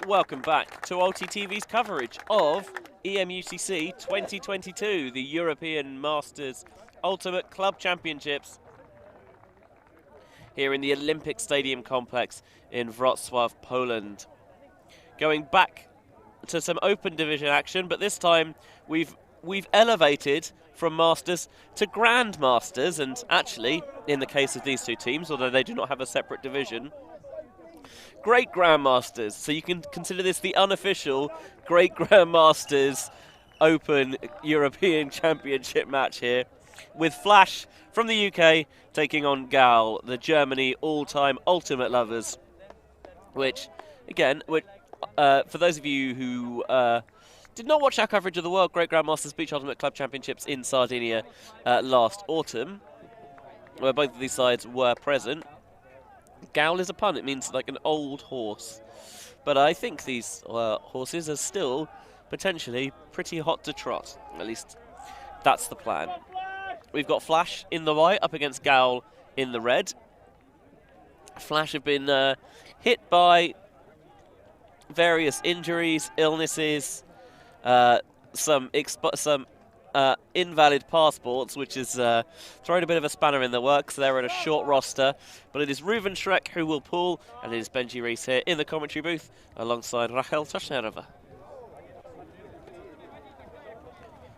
welcome back to ULTI.TV's coverage of EMUCC 2022, the European Masters Ultimate Club Championships, here in the Olympic Stadium complex in Wrocław, Poland. Going back to some open division action, but this time we've elevated from Masters to Grand Masters, and actually, in the case of these two teams, although they do not have a separate division, Great Grandmasters. So you can consider this the unofficial Great Grandmasters Open European Championship match here, with Flash from the UK taking on GAUL, the Germany all-time ultimate lovers, which, again, for those of you who did not watch our coverage of the World Great Grandmasters Beach Ultimate Club Championships in Sardinia last autumn, where both of these sides were present, GAUL is a pun. It means like an old horse. But I think these horses are still potentially pretty hot to trot. At least that's the plan. We've got Flash in the white up against GAUL in the red. Flash have been hit by various injuries, illnesses, some invalid passports, which is throwing a bit of a spanner in the works. They're at a short roster, but it is Reuven Schreck who will pull, and it is Benji Rees here in the commentary booth alongside Rachel Tasherova.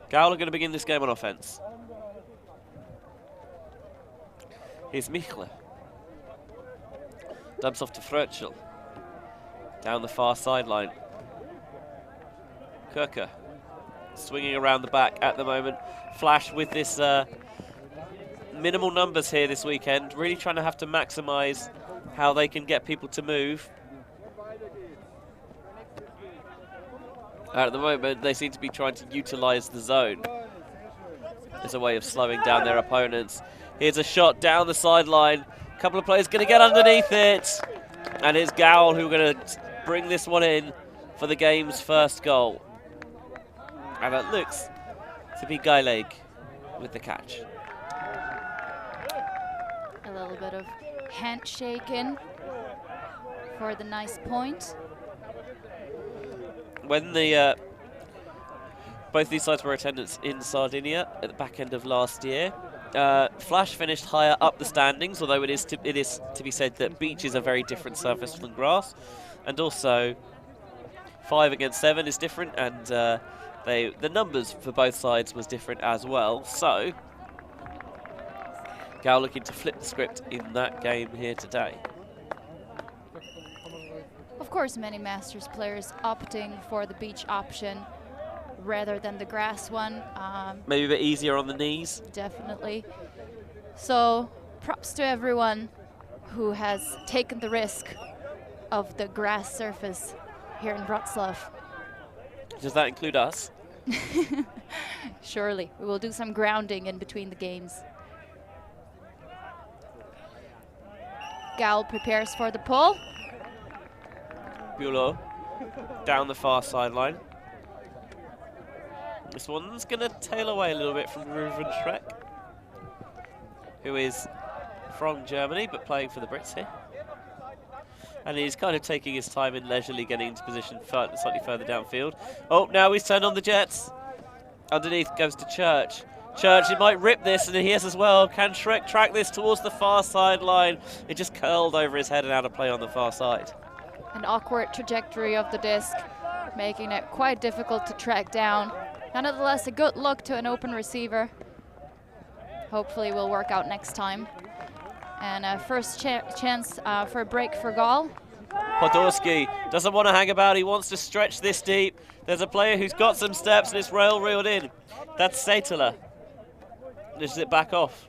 GAUL are going to begin this game on offense. Here's Michle. Dumps off to Frötschel. Down the far sideline. Kirker swinging around the back at the moment. Flash with this minimal numbers here this weekend, really trying to have to maximise how they can get people to move. At the moment, they seem to be trying to utilise the zone as a way of slowing down their opponents. Here's a shot down the sideline. A couple of players going to get underneath it. And it's GAUL who are going to bring this one in for the game's first goal. And it looks to be Geileg with the catch. A little bit of handshaking for the nice point. When both these sides were attendants in Sardinia at the back end of last year, Flash finished higher up the standings, although it is to be said that beach is a very different surface than grass, and also 5 against 7 is different, and the numbers for both sides was different as well. So GAUL looking to flip the script in that game here today. Of course, many Masters players opting for the beach option rather than the grass one. Maybe a bit easier on the knees. Definitely. So props to everyone who has taken the risk of the grass surface here in Wrocław. Does that include us? Surely. We will do some grounding in between the games. GAUL prepares for the pull. Bulow down the far sideline. This one's going to tail away a little bit from Reuven Schreck, who is from Germany but playing for the Brits here. And he's kind of taking his time and leisurely getting into position slightly further downfield. Oh, now he's turned on the Jets. Underneath goes to Church. Church, he might rip this, and he is as well. Can Schreck track this towards the far sideline? It just curled over his head and out of play on the far side. An awkward trajectory of the disc, making it quite difficult to track down. Nonetheless, a good look to an open receiver. Hopefully will work out next time. And a first chance for a break for GAUL. Podolski doesn't want to hang about. He wants to stretch this deep. There's a player who's got some steps and it's reeled in. That's Seitala. Just it back off.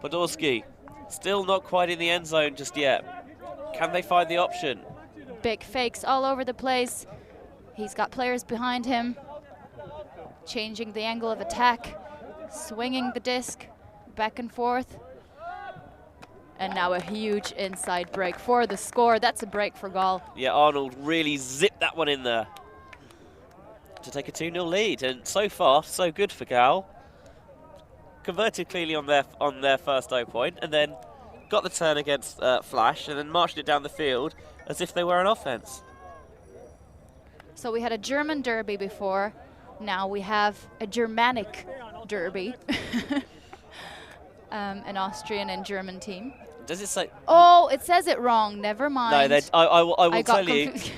Podolski still not quite in the end zone just yet. Can they find the option? Big fakes all over the place. He's got players behind him. Changing the angle of attack. Swinging the disc back and forth. And now a huge inside break for the score. That's a break for GAUL. Yeah, Arnold really zipped that one in there to take a 2-0 lead. And so far, so good for GAUL. Converted clearly on their first 0 point, and then got the turn against Flash, and then marched it down the field as if they were an offense. So we had a German derby before. Now we have a Germanic derby. An Austrian and German team. Does it say? Oh, it says it wrong. Never mind. No, I will tell you, confused.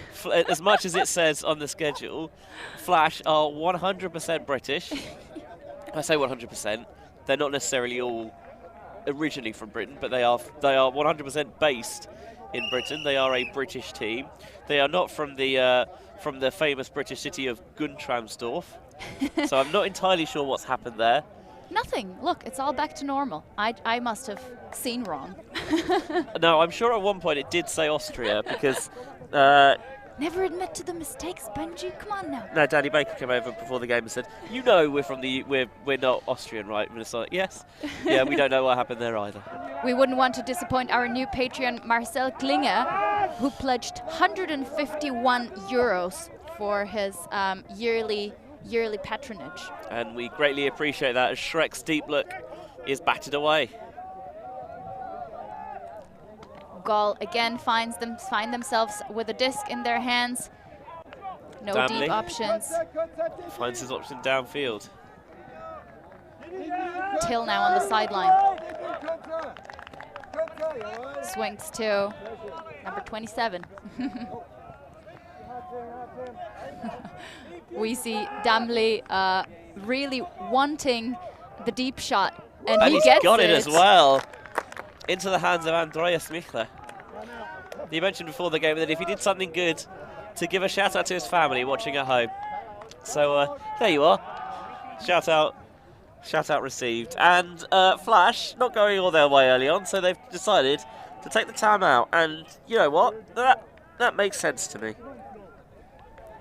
as much as it says on the schedule, Flash are 100% British. I say 100%. They're not necessarily all originally from Britain, but they are 100% based in Britain. They are a British team. They are not from the famous British city of Guntramsdorf. So I'm not entirely sure what's happened there. Nothing. Look, it's all back to normal. I must have seen wrong. No, I'm sure at one point it did say Austria because. Never admit to the mistakes, Benji. Come on now. No, Danny Baker came over before the game and said, "You know, we're not Austrian, right?" And it's like, yes, yeah, we don't know what happened there either. We wouldn't want to disappoint our new Patreon, Marcel Klinger, who pledged 151 euros for his yearly patronage. And we greatly appreciate that as Shrek's deep look is batted away. GAUL again find themselves with a disc in their hands. No Damley deep options. finds his option downfield. Till now on the sideline. Swings to number 27. We see Damley really wanting the deep shot, and he he's gets got it as well into the hands of Andreas Michler. He mentioned before the game that if he did something good, to give a shout out to his family watching at home. So there you are. Shout out received. And Flash not going all their way early on, so they've decided to take the time out. And you know what? That makes sense to me.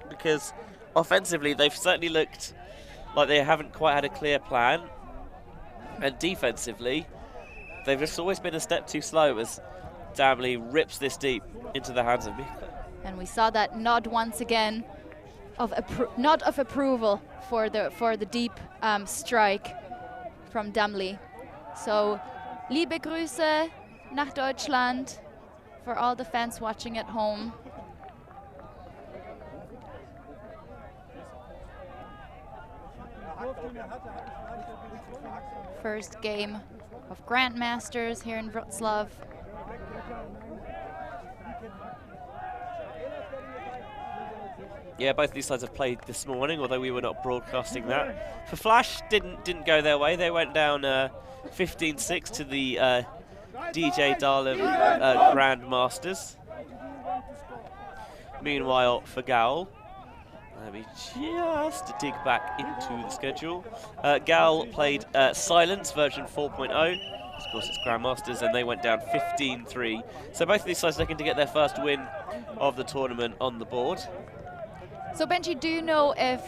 Because offensively, they've certainly looked like they haven't quite had a clear plan. And defensively, they've just always been a step too slow as Damley rips this deep into the hands of Michler. And we saw that nod once again of nod of approval for the deep strike from Damley. So, liebe Grüße nach Deutschland for all the fans watching at home. First game of Grandmasters here in Wrocław. Yeah, both of these sides have played this morning, although we were not broadcasting that. For Flash, didn't go their way. They went down 15-6 to the DJ Dahlem Grandmasters. Meanwhile, for GAUL, let me just dig back into the schedule. GAUL played Silence version 4.0. Of course, it's Grandmasters, and they went down 15-3. So both of these sides looking to get their first win of the tournament on the board. So Benji, do you know if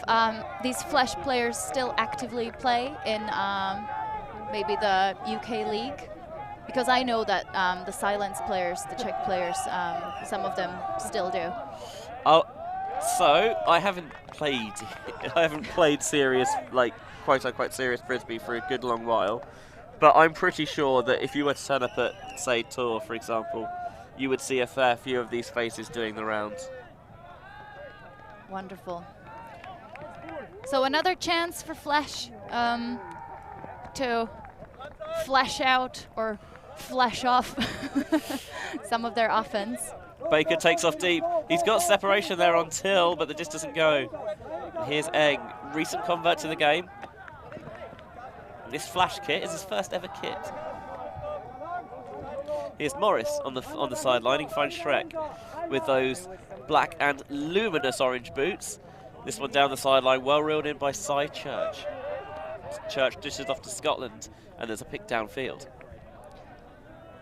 these Flash players still actively play in maybe the UK league? Because I know that the Silence players, the Czech players, some of them still do. Oh, so I haven't played serious, like quote unquote serious Frisbee for a good long while. But I'm pretty sure that if you were to turn up at, say, Tour, for example, you would see a fair few of these faces doing the rounds. Wonderful. So another chance for Flash to flash out or flash off some of their offense. Baker takes off deep. He's got separation there on Till, but the disc doesn't go. And here's Egg, recent convert to the game. This Flash kit is his first ever kit. Here's Morris on the sideline. He finds Shrek with those black and luminous orange boots. This one down the sideline, well reeled in by Cy Church. Church dishes off to Scotland, and there's a pick downfield.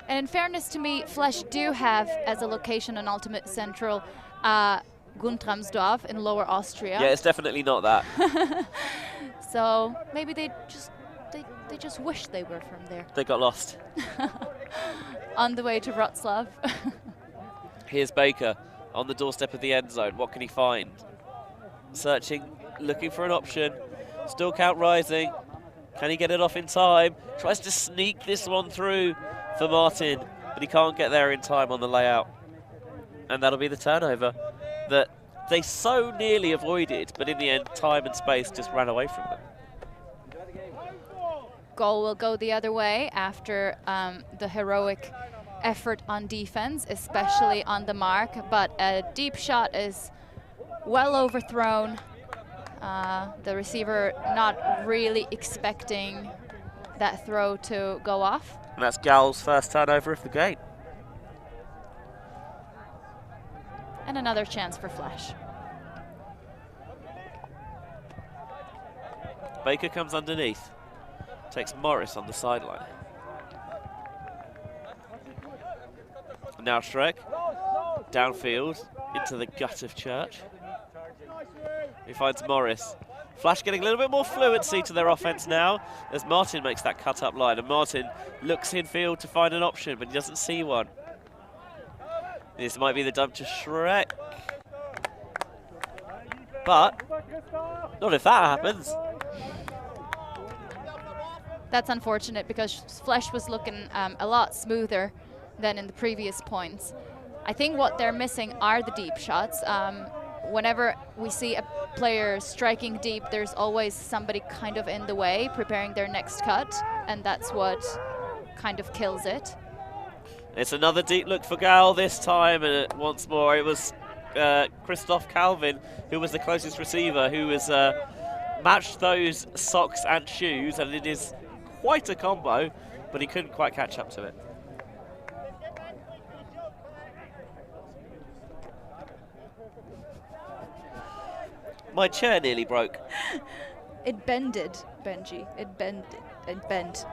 And in fairness to me, Flash do have as a location an ultimate central Guntramsdorf in Lower Austria. Yeah, it's definitely not that. So maybe they just wish they were from there. They got lost. On the way to Wrocław. Here's Baker on the doorstep of the end zone. What can he find? Searching, looking for an option. Still count rising. Can he get it off in time? Tries to sneak this one through for Martin, but he can't get there in time on the layout. And that'll be the turnover that they so nearly avoided, but in the end, time and space just ran away from them. GAUL will go the other way after the heroic effort on defense, especially on the mark, but a deep shot is well overthrown. The receiver not really expecting that throw to go off. And that's GAUL's first turnover of the game. And another chance for Flash. Baker comes underneath, takes Morris on the sideline. Now Shrek, downfield, into the gut of Church. He finds Morris. Flash getting a little bit more fluency to their offense now as Martin makes that cut-up line. And Martin looks infield to find an option, but he doesn't see one. This might be the dump to Shrek. But not if that happens. That's unfortunate because Flash was looking a lot smoother than in the previous points. I think what they're missing are the deep shots. Whenever we see a player striking deep, there's always somebody kind of in the way, preparing their next cut, and that's what kind of kills it. It's another deep look for GAUL this time, and once more it was Christoph Calvin who was the closest receiver, who was matched those socks and shoes, and it is quite a combo, but he couldn't quite catch up to it. My chair nearly broke. It bended, Benji. It bended. It bent.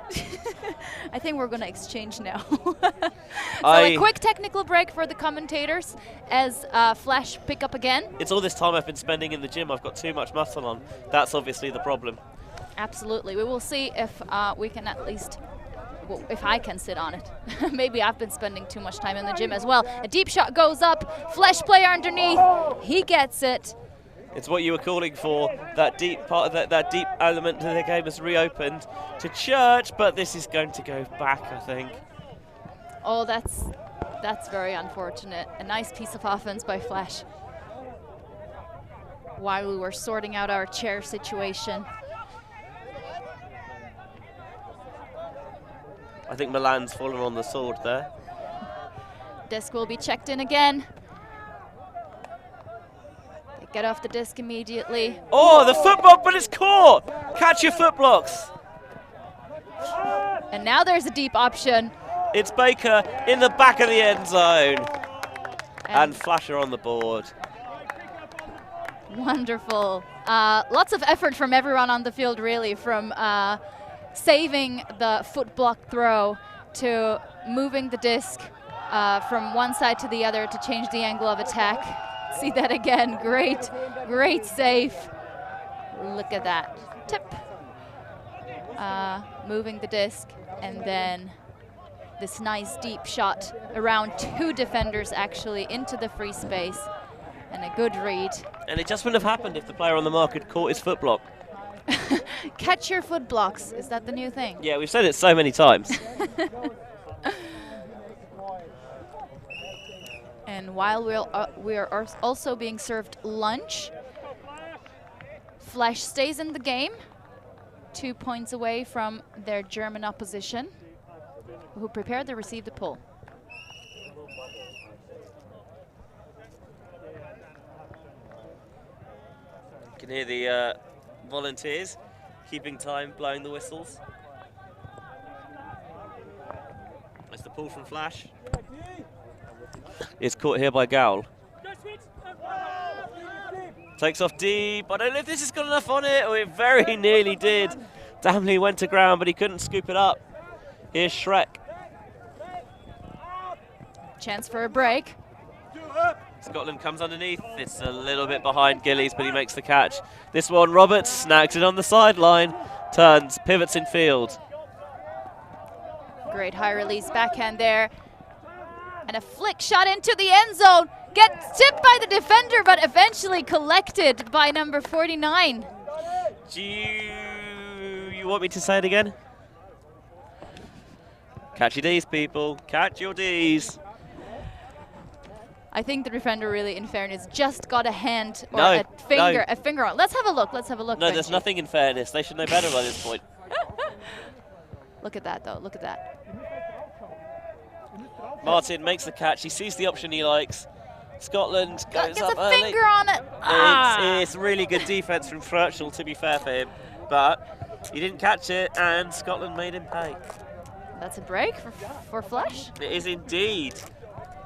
I think we're going to exchange now. So a quick technical break for the commentators as Flash pick up again. It's all this time I've been spending in the gym. I've got too much muscle on. That's obviously the problem. Absolutely. We will see if we can at least, well, if I can sit on it. Maybe I've been spending too much time in the gym as well. A deep shot goes up. Flash player underneath. He gets it. It's what you were calling for. That deep part of that deep element of the game has reopened to Church, but this is going to go back, I think. Oh, that's very unfortunate. A nice piece of offense by Flash. While we were sorting out our chair situation. I think Milan's fallen on the sword there. Disc will be checked in again. Get off the disc immediately. Oh, the foot block, but it's caught! Catch your foot blocks! And now there's a deep option. It's Baker in the back of the end zone. And Flasher on the board. Wonderful. Lots of effort from everyone on the field, really, from saving the foot block throw to moving the disc from one side to the other to change the angle of attack. See that again. Great save. Look at that. Tip. Moving the disc, and then this nice deep shot around two defenders actually into the free space, and a good read. And it just wouldn't have happened if the player on the mark had caught his foot block. Catch your foot blocks. Is that the new thing? Yeah, we've said it so many times. And while we are also being served lunch, Flash stays in the game, 2 points away from their German opposition, who prepared to receive the pull. You can hear the volunteers keeping time, blowing the whistles. That's the pull from Flash. It's caught here by GAUL. Takes off deep. I don't know if this has got enough on it. Oh, it very nearly did. Damley went to ground, but he couldn't scoop it up. Here's Shrek. Chance for a break. Scotland comes underneath. It's a little bit behind Gillies, but he makes the catch. This one, Roberts snags it on the sideline. Turns, pivots in field. Great high release backhand there. And a flick shot into the end zone. Gets tipped by the defender, but eventually collected by number 49. Do you want me to say it again? Catch your D's, people. Catch your D's. I think the defender really, in fairness, just got a hand or No, a finger on. Let's have a look. Let's have a look. No, Benji. there's nothing in fairness. They should know better by this point. Look at that, though. Look at that. Martin makes the catch. He sees the option he likes. Scotland goes Gets up a early. finger on it. It's really good defence from Frötschel, to be fair for him. But he didn't catch it, and Scotland made him pay. That's a break for Flesh. It is indeed.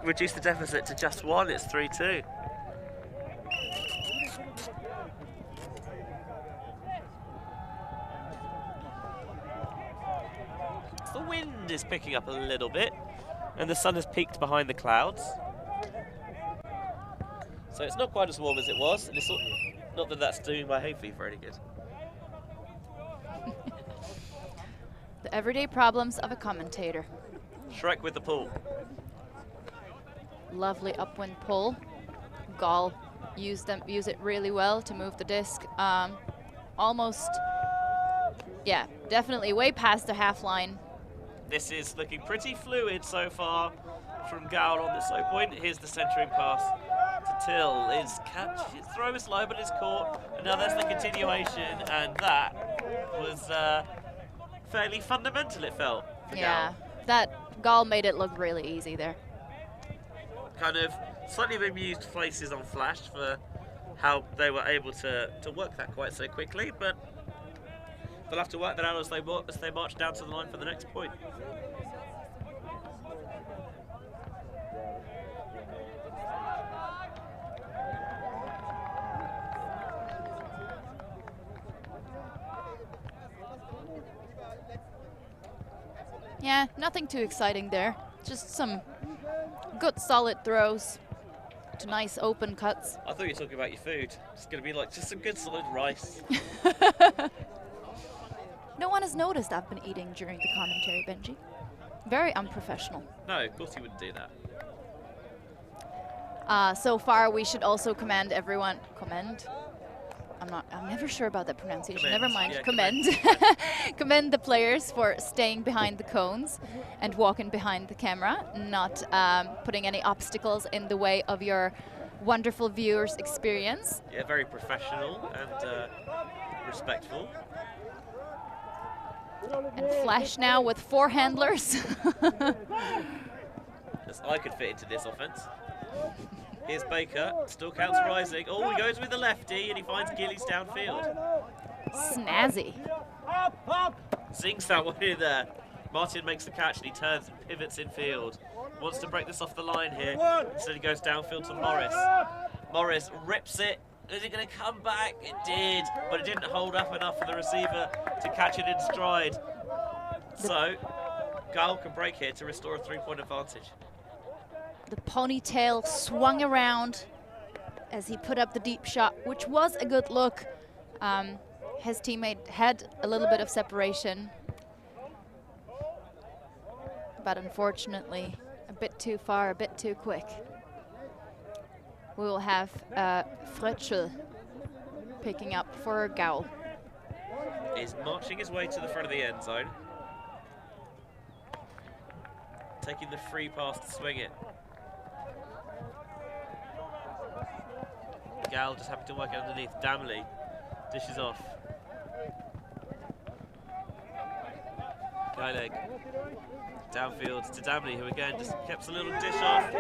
Reduce the deficit to just 1. It's 3-2. The wind is picking up a little bit, and the sun has peaked behind the clouds. So it's not quite as warm as it was, and it's not that that's doing my hay fever any good. The everyday problems of a commentator. Shrek with the pull. Lovely upwind pull. GAUL use it really well to move the disc. Almost, yeah, definitely way past the half line. This is looking pretty fluid so far from GAUL on this low point. Here's the centering pass to Till. His catch, his throw is low, but it's caught. And now there's the continuation, and that was fairly fundamental, it felt, for Yeah, GAUL. that GAUL made it look really easy there. Kind of slightly bemused faces on Flash for how they were able to work that quite so quickly, but they'll have to work that out as they march down to the line for the next point. Yeah, nothing too exciting there. Just some good solid throws to nice open cuts. I thought you were talking about your food. It's going to be like just some good solid rice. No one has noticed I've been eating during the commentary, Benji. Very unprofessional. No, of course you wouldn't do that. So far, we should also commend everyone. I'm never sure about that pronunciation. Commend. Never mind. Yeah, commend. Commend the players for staying behind the cones and walking behind the camera, not putting any obstacles in the way of your wonderful viewers' experience. Yeah, very professional and respectful. And Flash now with 4 handlers. Yes, I could fit into this offense. Here's Baker, still counts rising. Oh, he goes with the lefty and he finds Gillies downfield. Snazzy. Zings that one in there. Martin makes the catch and he turns and pivots infield. Wants to break this off the line here. Instead he goes downfield to Morris. Morris rips it. Is it going to come back? It did, but it didn't hold up enough for the receiver to catch it in stride. So, GAUL can break here to restore a 3-point advantage. The ponytail swung around as he put up the deep shot, which was a good look. His teammate had a little bit of separation, but unfortunately a bit too far, a bit too quick. We will have Frötschel picking up for GAUL. Is marching his way to the front of the end zone. Taking the free pass to swing it. GAUL just happened to work it underneath. Damley dishes off. Geileg downfield to Damley, who again just kept a little dish off.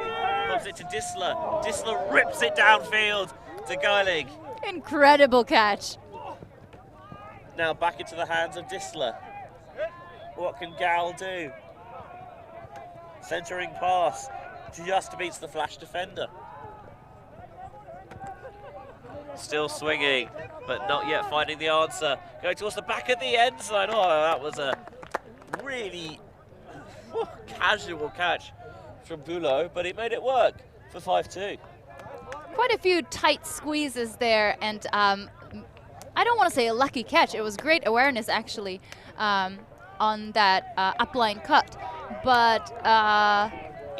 Pops it to Disler. Disler rips it downfield to Geileg. Incredible catch. Now back into the hands of Disler. What can GAUL do? Centering pass just beats the Flash defender. Still swinging, but not yet finding the answer. Going towards the back of the end zone. Oh, that was a really casual catch from Boulot, but he made it work for 5-2. Quite a few tight squeezes there, and I don't want to say a lucky catch. It was great awareness, actually, on that upline cut. But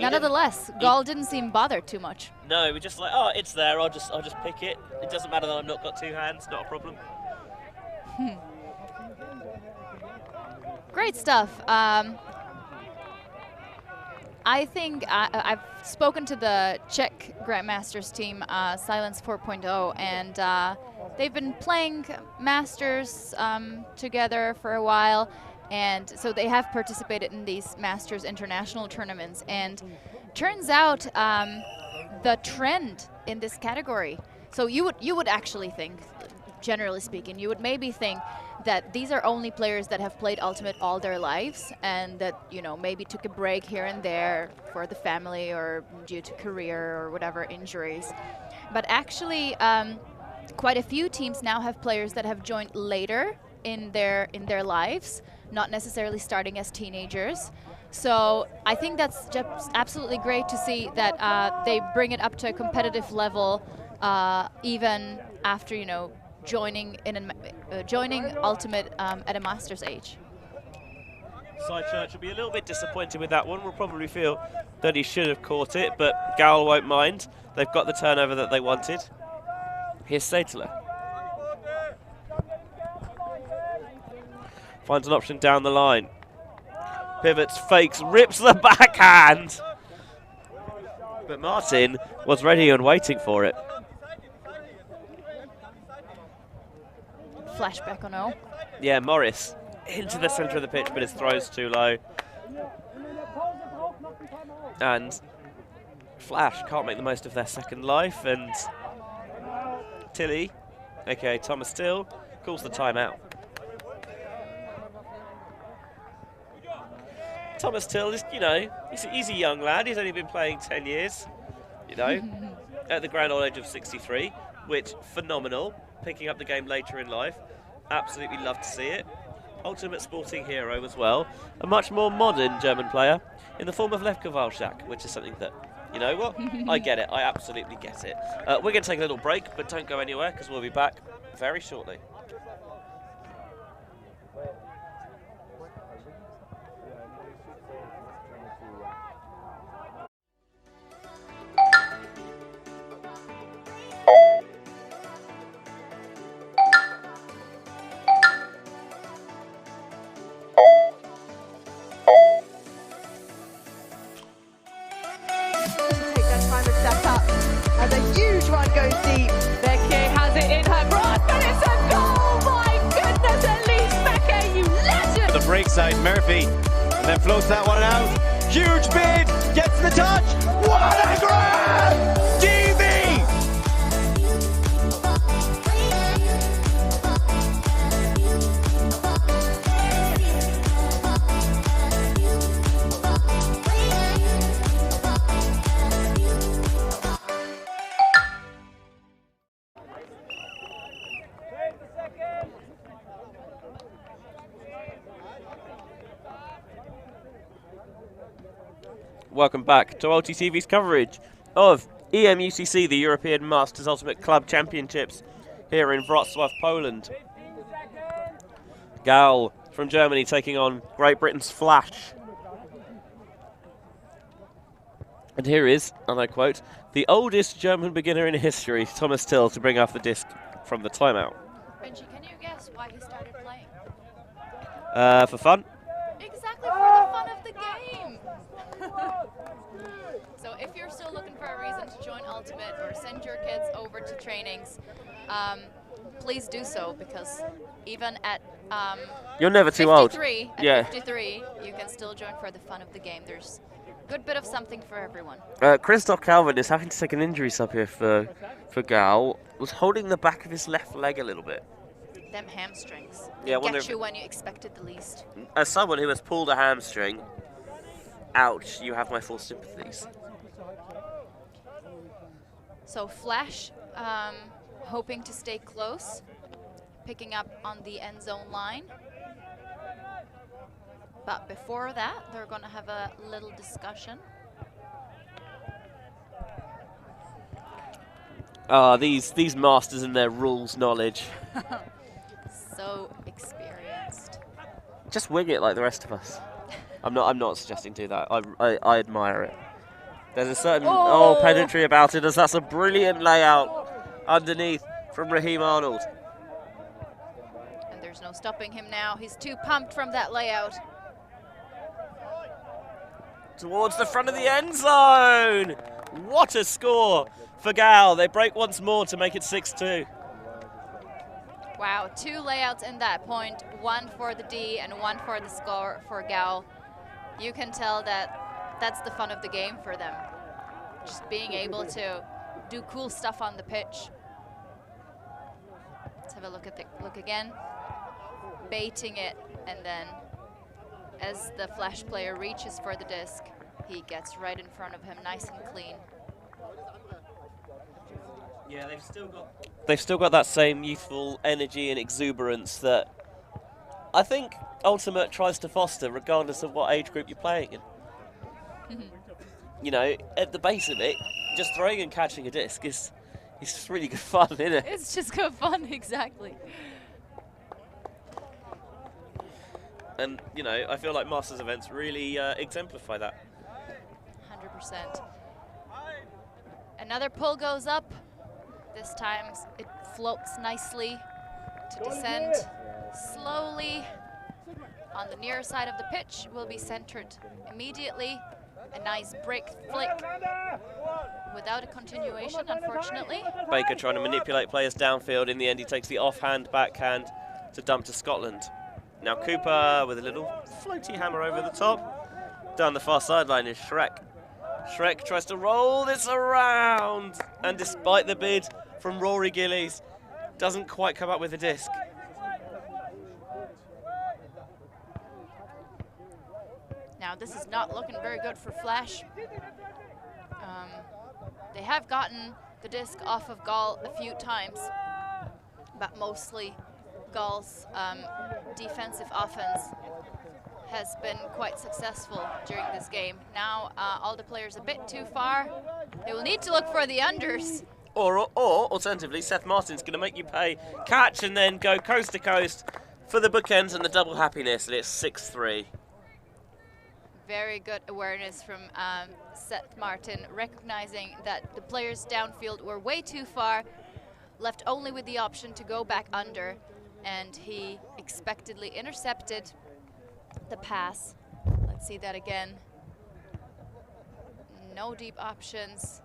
nonetheless, GAUL didn't seem bothered too much. No, we're just like, oh, it's there. I'll just pick it. It doesn't matter that I've not got 2 hands. Not a problem. Great stuff. I think I've spoken to the Czech Grandmasters team, Silence 4.0, and they've been playing Masters together for a while, and so they have participated in these Masters international tournaments. And turns out the trend in this category. So you would actually think, generally speaking, you would maybe think that these are only players that have played Ultimate all their lives, and that, you know, maybe took a break here and there for the family or due to career or whatever injuries. But actually, quite a few teams now have players that have joined later in their lives, not necessarily starting as teenagers. So I think that's just absolutely great to see that they bring it up to a competitive level, even after, you know, joining Ultimate at a master's age. Sidechurch will be a little bit disappointed with that one. Will probably feel that he should have caught it, but GAUL won't mind. They've got the turnover that they wanted. Here's Saitler. Finds an option down the line. Pivots, fakes, rips the backhand. But Martin was ready and waiting for it. Flashback on O. Yeah, Morris into the centre of the pitch, but his throw's too low. And Flash can't make the most of their second life, and Tilly, aka Thomas Till, calls the timeout. Thomas Till is, you know, he's a young lad. He's only been playing 10 years, you know, at the grand old age of 63, which, phenomenal. Picking up the game later in life. Absolutely love to see it. Ultimate sporting hero as well. A much more modern German player in the form of Lev Kowalczak, which is something that, you know what, I get it. I absolutely get it. We're going to take a little break, but don't go anywhere because we'll be back very shortly. Side Murphy, and then floats that one out. Huge bid, gets the touch. What a grab! DV! Welcome back to ULTI.TV's coverage of EMUCC, the European Masters Ultimate Club Championships, here in Wrocław, Poland. GAUL from Germany taking on Great Britain's Flash. And here is, and I quote, the oldest German beginner in history, Thomas Till, to bring off the disc from the timeout. Benji, can you guess why he started playing? For fun? Exactly, for the fun of the game. So if you're still looking for a reason to join Ultimate or send your kids over to trainings, please do so, because even at you're never too 53, old. Yeah. 53, you can still join for the fun of the game. There's a good bit of something for everyone. Christoph Calvin is having to take an injury sub here for GAUL. Was holding the back of his left leg a little bit. Them hamstrings. Yeah, get you when you expected the least. As someone who has pulled a hamstring, ouch, you have my full sympathies. So Flash, hoping to stay close, picking up on the end zone line. But before that, they're going to have a little discussion. These masters and their rules knowledge. So experienced. Just wing it like the rest of us. I'm not suggesting do that. I admire it. There's a certain pedantry about it, as that's a brilliant layout underneath from Raheem Arnold. And there's no stopping him now. He's too pumped from that layout. towards the front of the end zone. What a score for GAUL. They break once more to make it 6-2. Wow, 2 layouts in that point, 1 for the D and 1 for the score for GAUL. You can tell that that's the fun of the game for them. Just being able to do cool stuff on the pitch. Let's have a look at the look again. Baiting it, and then as the flash player reaches for the disc, he gets right in front of him, nice and clean. Yeah, they've still got that same youthful energy and exuberance that I think Ultimate tries to foster, regardless of what age group you're playing in. You know, at the base of it, just throwing and catching a disc is just really good fun, isn't it? It's just good fun, exactly. And, you know, I feel like Masters events really exemplify that. 100%. Another pull goes up. This time it floats nicely to descend slowly on the near side of the pitch. Will be centered immediately. A nice break flick without a continuation, unfortunately. Baker trying to manipulate players downfield. In the end, he takes the offhand backhand to dump to Scotland. Now Cooper with a little floaty hammer over the top. Down the far sideline is Shrek. Shrek tries to roll this around, and despite the bid from Rory Gillies, doesn't quite come up with a disc. Now this is not looking very good for Flash. They have gotten the disc off of GAUL a few times, but mostly GAUL's defensive offense has been quite successful during this game. Now all the players a bit too far. They will need to look for the unders. Or alternatively, Seth Martin's going to make you pay catch and then go coast to coast for the bookends and the double happiness, and it's 6-3. Very good awareness from Seth Martin, recognizing that the players downfield were way too far, left only with the option to go back under, and he expectedly intercepted the pass. Let's see that again. No deep options.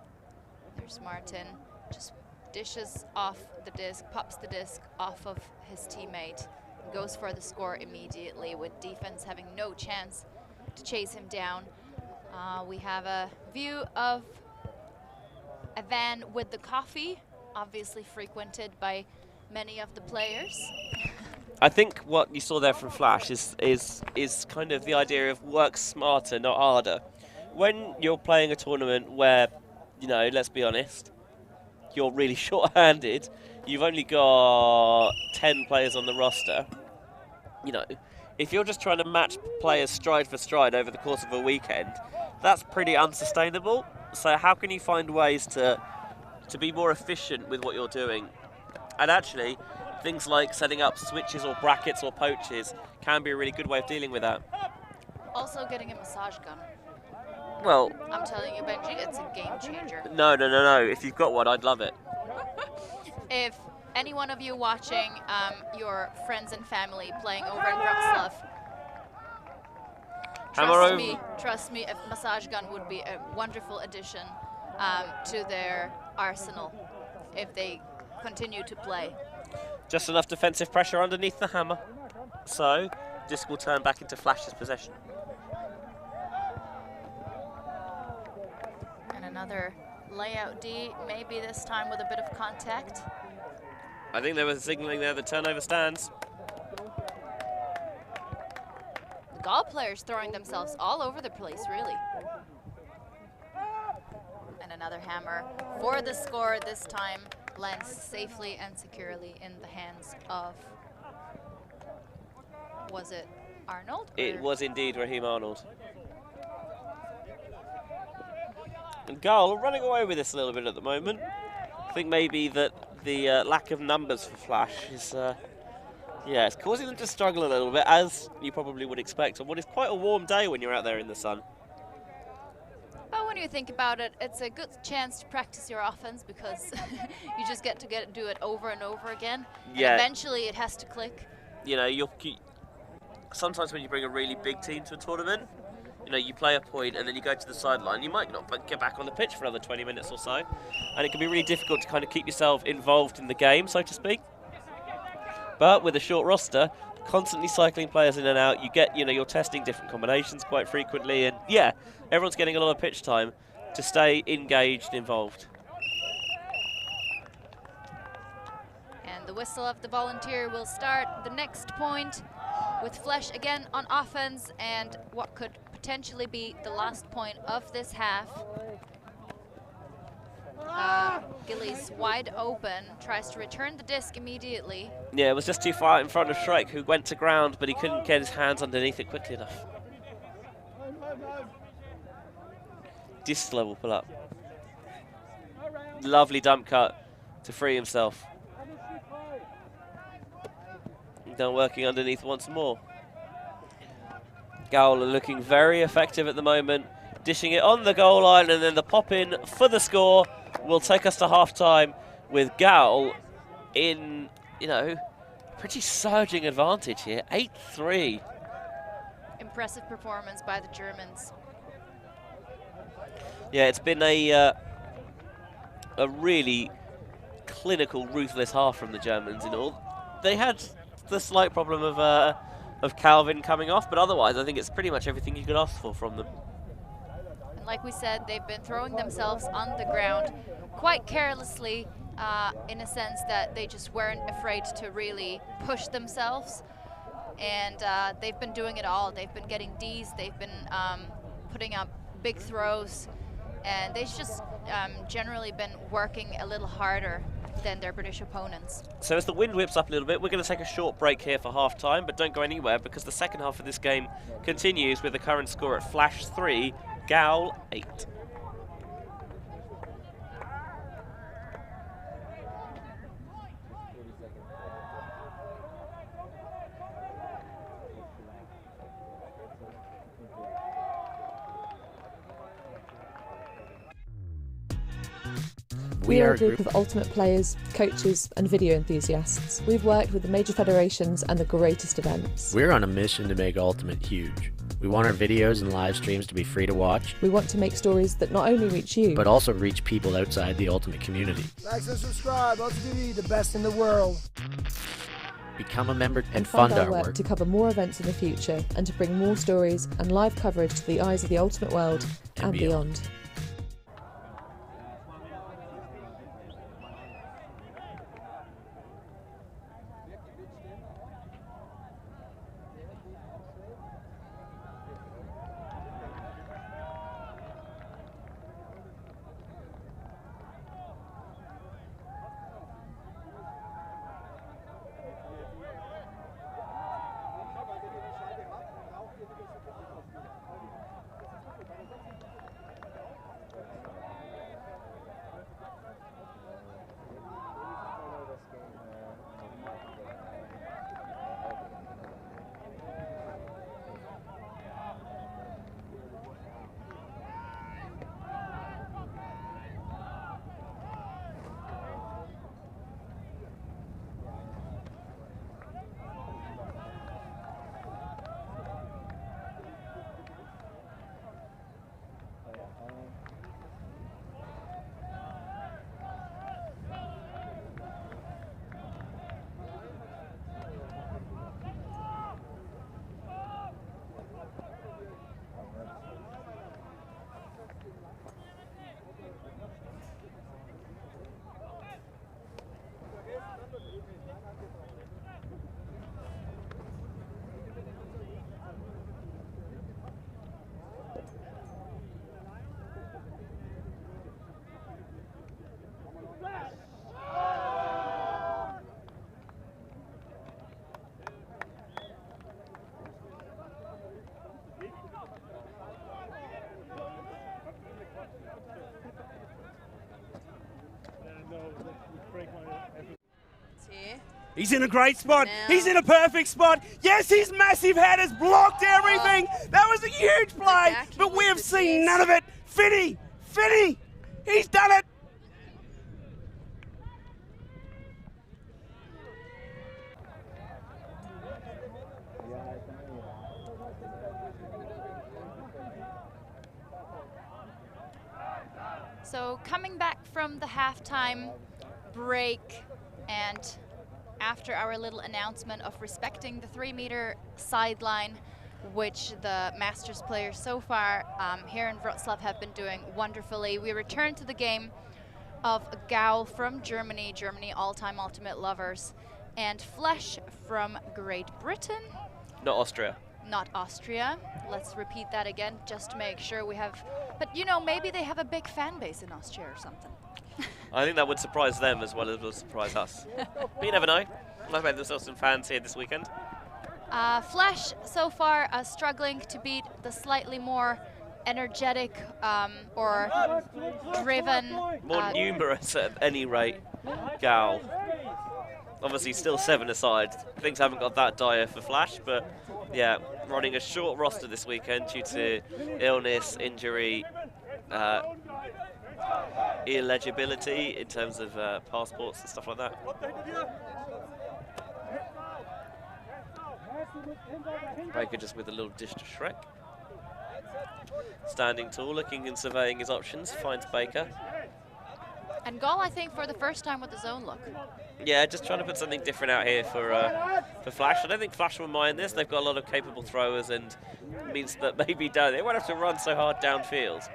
There's Martin, just dishes off the disc, pops the disc off of his teammate, goes for the score immediately, with defense having no chance to chase him down. We have a view of a van with the coffee, obviously frequented by many of the players. I think what you saw there from Flash is kind of the idea of work smarter, not harder. When you're playing a tournament where, you know, let's be honest, you're really short-handed, you've only got 10 players on the roster, you know, if you're just trying to match players stride for stride over the course of a weekend, that's pretty unsustainable. So how can you find ways to be more efficient with what you're doing? And actually, things like setting up switches or brackets or poaches can be a really good way of dealing with that. Also getting a massage gun. Well, I'm telling you, Benji, it's a game changer. No. If you've got one, I'd love it. If any one of you watching your friends and family playing over in Wrocław, trust me, a massage gun would be a wonderful addition to their arsenal if they continue to play. Just enough defensive pressure underneath the hammer. So, disc will turn back into Flash's possession. And another layout D, maybe this time with a bit of contact. I think they were signaling there the turnover stands. The GAUL players throwing themselves all over the place, really. And another hammer for the score, this time lands safely and securely in the hands of, was it Arnold? It was indeed Raheem Arnold. And GAUL are running away with this a little bit at the moment. I think maybe that the lack of numbers for Flash is, yeah, it's causing them to struggle a little bit, as you probably would expect on what is quite a warm day when you're out there in the sun. Well, when you think about it, it's a good chance to practice your offense, because you just get to do it over and over again. Yeah. And eventually it has to click. You know, sometimes when you bring a really big team to a tournament, you know, you play a point and then you go to the sideline, you might not get back on the pitch for another 20 minutes or so, and it can be really difficult to kind of keep yourself involved in the game, so to speak. But with a short roster, constantly cycling players in and out, you get, you know, you're testing different combinations quite frequently, and yeah, everyone's getting a lot of pitch time to stay engaged, involved. And the whistle of the volunteer will start the next point with Flesh again on offense, and what could potentially be the last point of this half. Gillies wide open, tries to return the disc immediately. Yeah, it was just too far in front of Shrek, who went to ground, but he couldn't get his hands underneath it quickly enough. Disler will pull up. Lovely dump cut to free himself. Now working underneath once more. GAUL are looking very effective at the moment, dishing it on the goal line, and then the pop-in for the score will take us to half-time with GAUL in, you know, pretty surging advantage here, 8-3. Impressive performance by the Germans. Yeah, it's been a really clinical, ruthless half from the Germans in all. They had the slight problem of Calvin coming off, but otherwise I think it's pretty much everything you could ask for from them. And like we said, they've been throwing themselves on the ground quite carelessly, in a sense that they just weren't afraid to really push themselves. And they've been doing it all. They've been getting Ds, they've been putting up big throws, and they've just generally been working a little harder than their British opponents. So as the wind whips up a little bit, we're going to take a short break here for half-time, but don't go anywhere because the second half of this game continues with the current score at Flash 3, GAUL 8. We are a group of ultimate players, coaches and video enthusiasts. We've worked with the major federations and the greatest events. We're on a mission to make Ultimate huge. We want our videos and live streams to be free to watch. We want to make stories that not only reach you, but also reach people outside the Ultimate community. Like and subscribe, ULTI.TV, the best in the world. Become a member and fund our work work to cover more events in the future and to bring more stories and live coverage to the eyes of the Ultimate world and beyond. He's in a great spot. He's in a perfect spot. Yes, his massive head has blocked everything. That was a huge play, but we have seen none of it. Finney, he's done it. So coming back from the halftime break and after our little announcement of respecting the 3-meter sideline, which the Masters players so far here in Wrocław have been doing wonderfully, we return to the game of GAUL from Germany, all-time ultimate lovers, and Flash from Great Britain. Not Austria. Not Austria. Let's repeat that again just to make sure we have, but you know, maybe they have a big fan base in Austria or something. I think that would surprise them as well as will surprise us. But you never know. I've made themselves some fans here this weekend. Flash so far struggling to beat the slightly more energetic or driven. More numerous at any rate, GAUL. Obviously still 7 aside. Things haven't got that dire for Flash, but yeah, running a short roster this weekend due to illness, injury, illegibility in terms of passports and stuff like that. Baker just with a little dish to Shrek. Standing tall, looking and surveying his options, finds Baker. And GAUL, I think, for the first time with his own look. Yeah, just trying to put something different out here for Flash. I don't think Flash will mind this. They've got a lot of capable throwers, and means that maybe they won't have to run so hard downfield.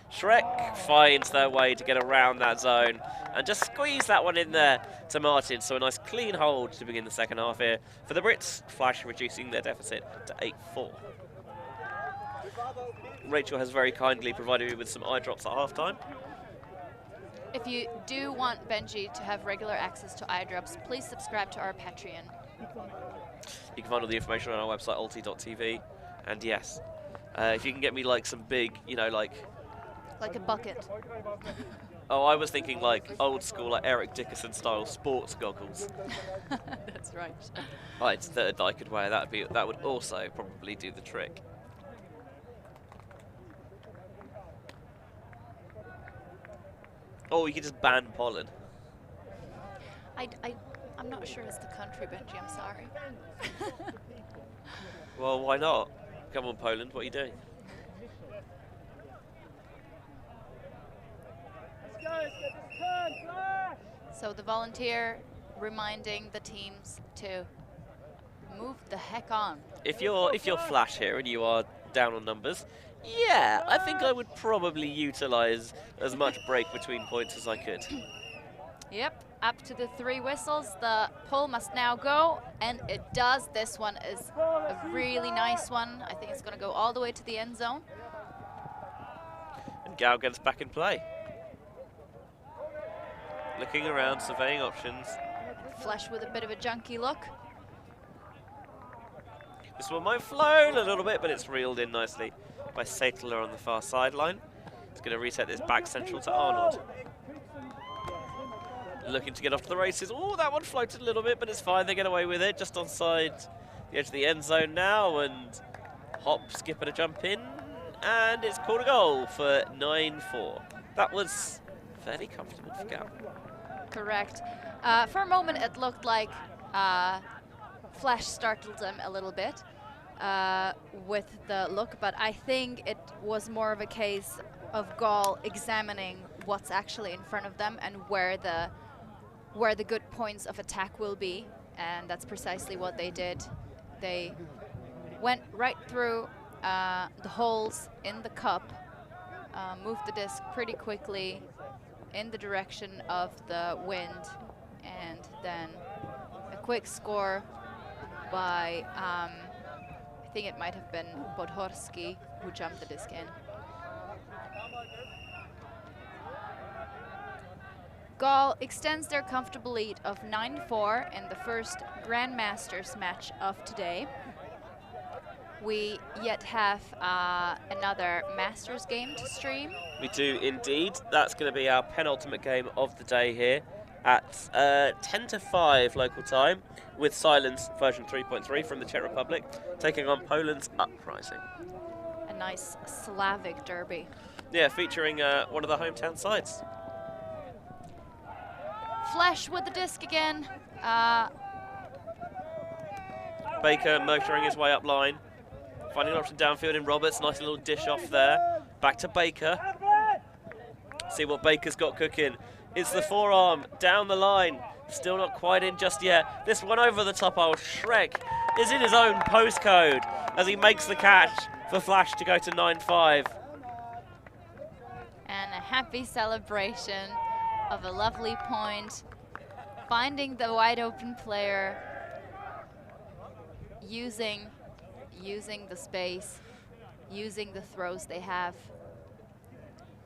Shrek finds their way to get around that zone and just squeeze that one in there to Martin. So a nice clean hold to begin the second half here for the Brits. Flash reducing their deficit to 8-4. Rachel has very kindly provided me with some eye drops at halftime. If you do want Benji to have regular access to eye drops, please subscribe to our Patreon. You can find all the information on our website, ULTI.TV. And yes, if you can get me like some big, you know, like a bucket. Oh, I was thinking like old school, like Eric Dickerson style sports goggles. That's right. Right, that I could wear. That would also probably do the trick. Oh, you could just ban pollen. I'm not sure it's the country, Benji. I'm sorry. Well, why not? Come on, Poland. What are you doing? So the volunteer reminding the teams to move the heck on. If you're Flash here and you are down on numbers, yeah, I think I would probably utilize as much break between points as I could. Yep, up to the 3 whistles. The pull must now go, and it does. This one is a really nice one. I think it's going to go all the way to the end zone. And GAUL gets back in play. Looking around, surveying options. Flash with a bit of a junky look. This one might flown a little bit, but it's reeled in nicely by Saitler on the far sideline. It's going to reset this back central to Arnold. Looking to get off to the races. Oh, that one floated a little bit, but it's fine. They get away with it. Just onside the edge of the end zone now, and hop, skip, and a jump in. And it's called a goal for 9-4. That was fairly comfortable for GAUL. Correct. For a moment, it looked like Flash startled them a little bit with the look, but I think it was more of a case of GAUL examining what's actually in front of them and where the good points of attack will be, and that's precisely what they did. They went right through the holes in the cup, moved the disc pretty quickly in the direction of the wind, and then a quick score by, I think it might have been Podhorski who jumped the disc in. GAUL extends their comfortable lead of 9-4 in the first Grandmasters match of today. We yet have another Masters game to stream. We do indeed. That's going to be our penultimate game of the day here at 10 to 5 local time with Silence version 3.3 from the Czech Republic, taking on Poland's Uprising. A nice Slavic derby. Yeah, featuring one of the hometown sides. Flash with the disc again. Baker motoring his way up line. Finding an option downfield in Roberts. Nice little dish off there. Back to Baker. See what Baker's got cooking. It's the forearm down the line. Still not quite in just yet. This one over the top. Oh, Shrek is in his own postcode as he makes the catch for Flash to go to 9-5. And a happy celebration of a lovely point. Finding the wide open player. Using the space. Using the throws they have.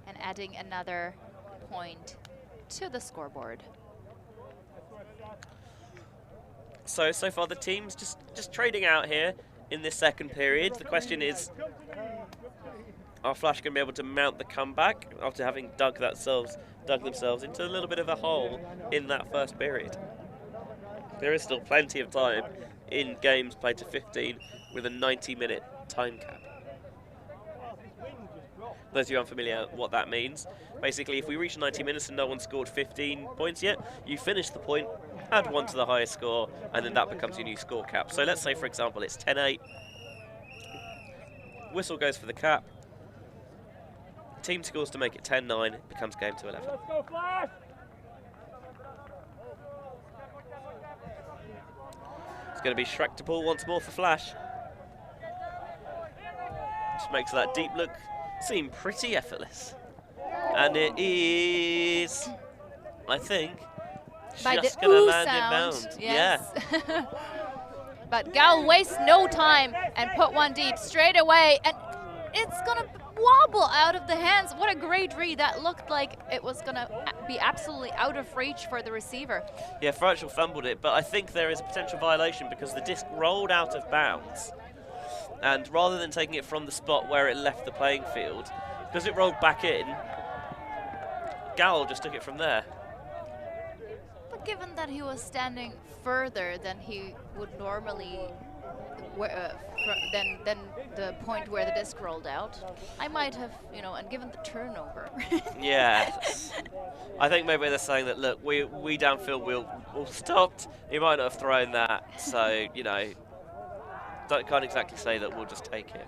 And adding another point to the scoreboard. So far the team's just trading out here in this second period. The question is, are Flash going to be able to mount the comeback after having dug themselves into a little bit of a hole in that first period? There is still plenty of time in games played to 15 with a 90-minute time cap. Those of you unfamiliar what that means, basically if we reach 90 minutes and no one scored 15 points yet, you finish the point, add 1 to the highest score, and then that becomes your new score cap. So let's say, for example, it's 10-8. Whistle goes for the cap. Team scores to make it 10-9, it becomes game to 11. Let's go, Flash! It's going to be Shrek to ball once more for Flash. Just makes that deep look seem pretty effortless. And it is, I think, By just the going to ooh land sound, inbound. yes. Yeah. But GAUL wastes no time and put one deep straight away, and it's gonna wobble out of the hands. What a great read. That looked like it was gonna be absolutely out of reach for the receiver. Yeah, Frachel fumbled it, but I think there is a potential violation because the disc rolled out of bounds. And rather than taking it from the spot where it left the playing field, because it rolled back in, GAUL just took it from there. But given that he was standing further than he would normally, than the point where the disc rolled out, I might have, and given the turnover. Yeah. I think maybe they're saying that, look, we downfield we'll stopped. He might not have thrown that, so, can't exactly say that we'll just take it.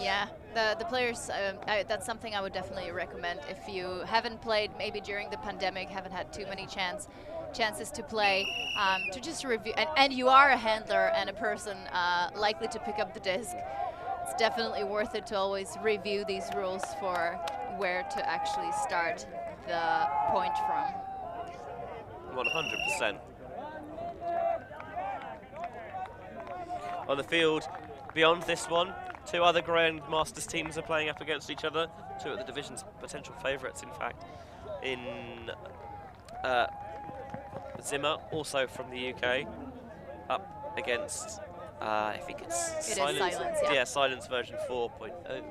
Yeah, the players, that's something I would definitely recommend if you haven't played, maybe during the pandemic, haven't had too many chances to play, to just review, and you are a handler and a person likely to pick up the disc. It's definitely worth it to always review these rules for where to actually start the point from. 100%. On the field, beyond this one, 2 other Grandmasters teams are playing up against each other. 2 of the division's potential favourites, in fact, in Zimmer, also from the UK, up against, I think it's Silence. Is Silence, yeah. Yeah, Silence version 4.0,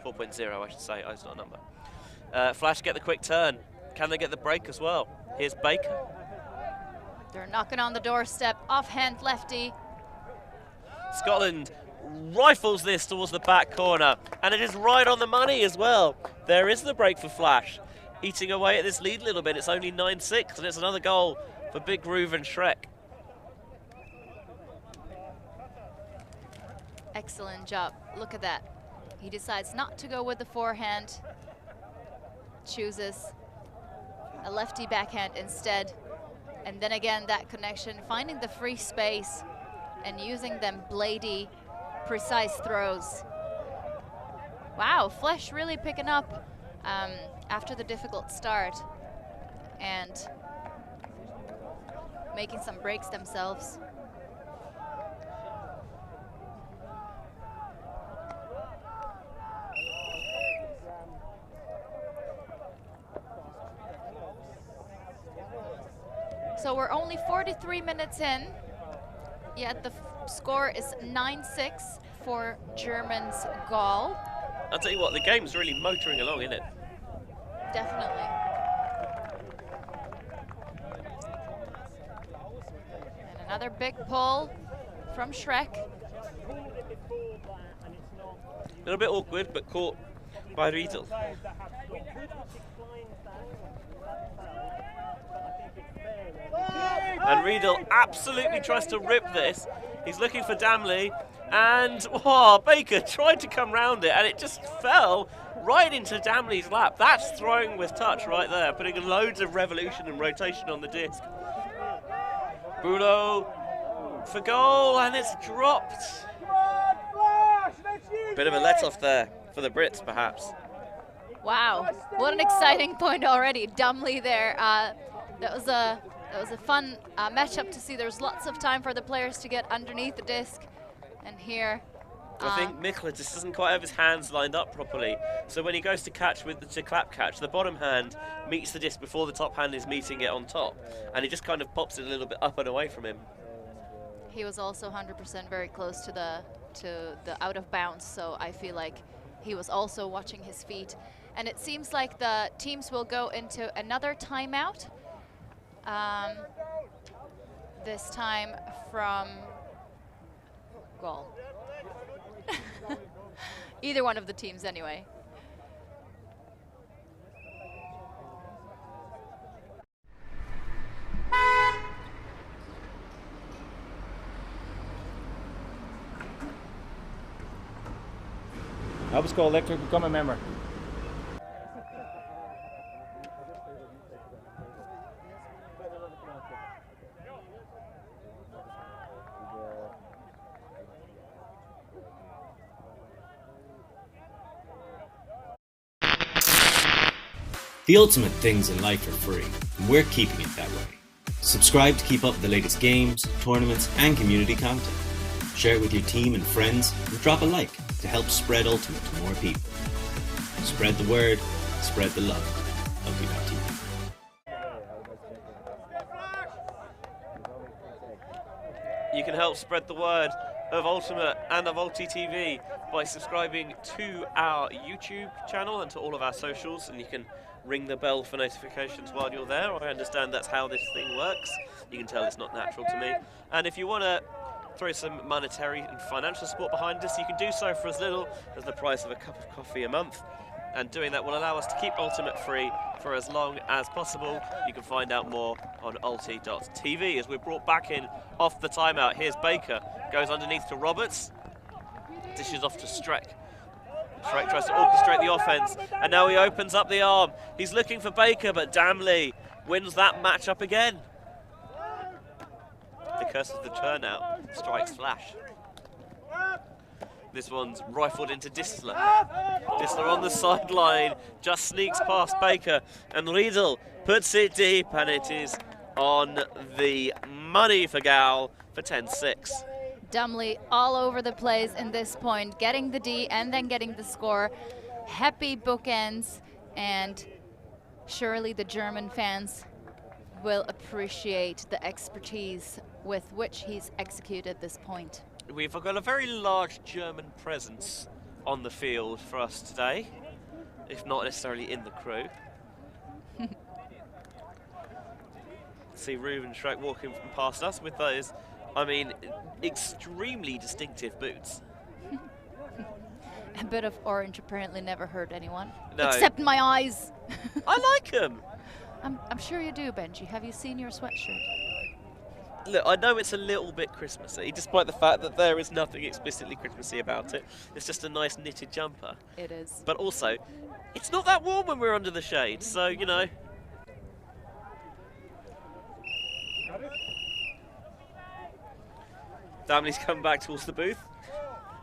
4.0, I should say. Oh, it's not a number. Flash get the quick turn. Can they get the break as well? Here's Baker. They're knocking on the doorstep, offhand lefty. Scotland rifles this towards the back corner, and it is right on the money as well. There is the break for Flash, eating away at this lead a little bit. It's only 9-6, and it's another goal for Big Groove and Shrek. Excellent job. Look at that. He decides not to go with the forehand, chooses a lefty backhand instead, and then again that connection, finding the free space and using them bladey, precise throws. Wow, Flash really picking up after the difficult start and making some breaks themselves. So we're only 43 minutes in, yet the score is 9-6 for Germans GAUL. I'll tell you what, the game's really motoring along, isn't it? Definitely. And another big pull from Shrek. A little bit awkward, but caught by Riedel. And Riedel absolutely tries to rip this. He's looking for Damley, And oh, Baker tried to come round it, and it just fell right into Damley's lap. That's throwing with touch right there, putting loads of revolution and rotation on the disc. Bruno for goal, and it's dropped. Bit of a let-off there for the Brits, perhaps. Wow, what an exciting point already. Damley there. That was a fun matchup to see. There was lots of time for the players to get underneath the disc. And here, I think Mikla just doesn't quite have his hands lined up properly. So when he goes to catch with the clap catch, the bottom hand meets the disc before the top hand is meeting it on top. And he just kind of pops it a little bit up and away from him. He was also 100% very close to the out of bounds, so I feel like he was also watching his feet. And it seems like the teams will go into another timeout. This time from GAUL. Either one of the teams anyway. Help us go electric, become a member. The ultimate things in life are free, and we're keeping it that way. Subscribe to keep up with the latest games, tournaments, and community content. Share it with your team and friends, and drop a like to help spread Ultimate to more people. Spread the word, spread the love. ULTI.TV. You can help spread the word of Ultimate and of ULTI.TV by subscribing to our YouTube channel and to all of our socials, and you can ring the bell for notifications while you're there. I understand that's how this thing works. You can tell it's not natural to me. And if you want to throw some monetary and financial support behind us, you can do so for as little as the price of a cup of coffee a month. And doing that will allow us to keep Ultimate free for as long as possible. You can find out more on ULTI.TV as we're brought back in off the timeout. Here's Baker, goes underneath to Roberts, dishes off to Streck. Streck tries to orchestrate the offense, and now he opens up the arm. He's looking for Baker, but Damley wins that match up again. The curse of the turnout strikes flash. This one's rifled into Disler. Disler on the sideline, just sneaks past Baker, and Riedel puts it deep, and it is on the money for GAUL for 10-6. Damley all over the place in this point, getting the D and then getting the score. Happy bookends, and surely the German fans will appreciate the expertise with which he's executed this point. We've got a very large German presence on the field for us today, if not necessarily in the crew. See Ruben Schreck walking past us with those, I mean, extremely distinctive boots. A bit of orange apparently never hurt anyone. No. Except my eyes. I like them. I'm sure you do, Benji. Have you seen your sweatshirt? Look, I know it's a little bit Christmassy, despite the fact that there is nothing explicitly Christmassy about it. It's just a nice knitted jumper. It is. But also, it's not that warm when we're under the shade, so, you know. Damley's come back towards the booth.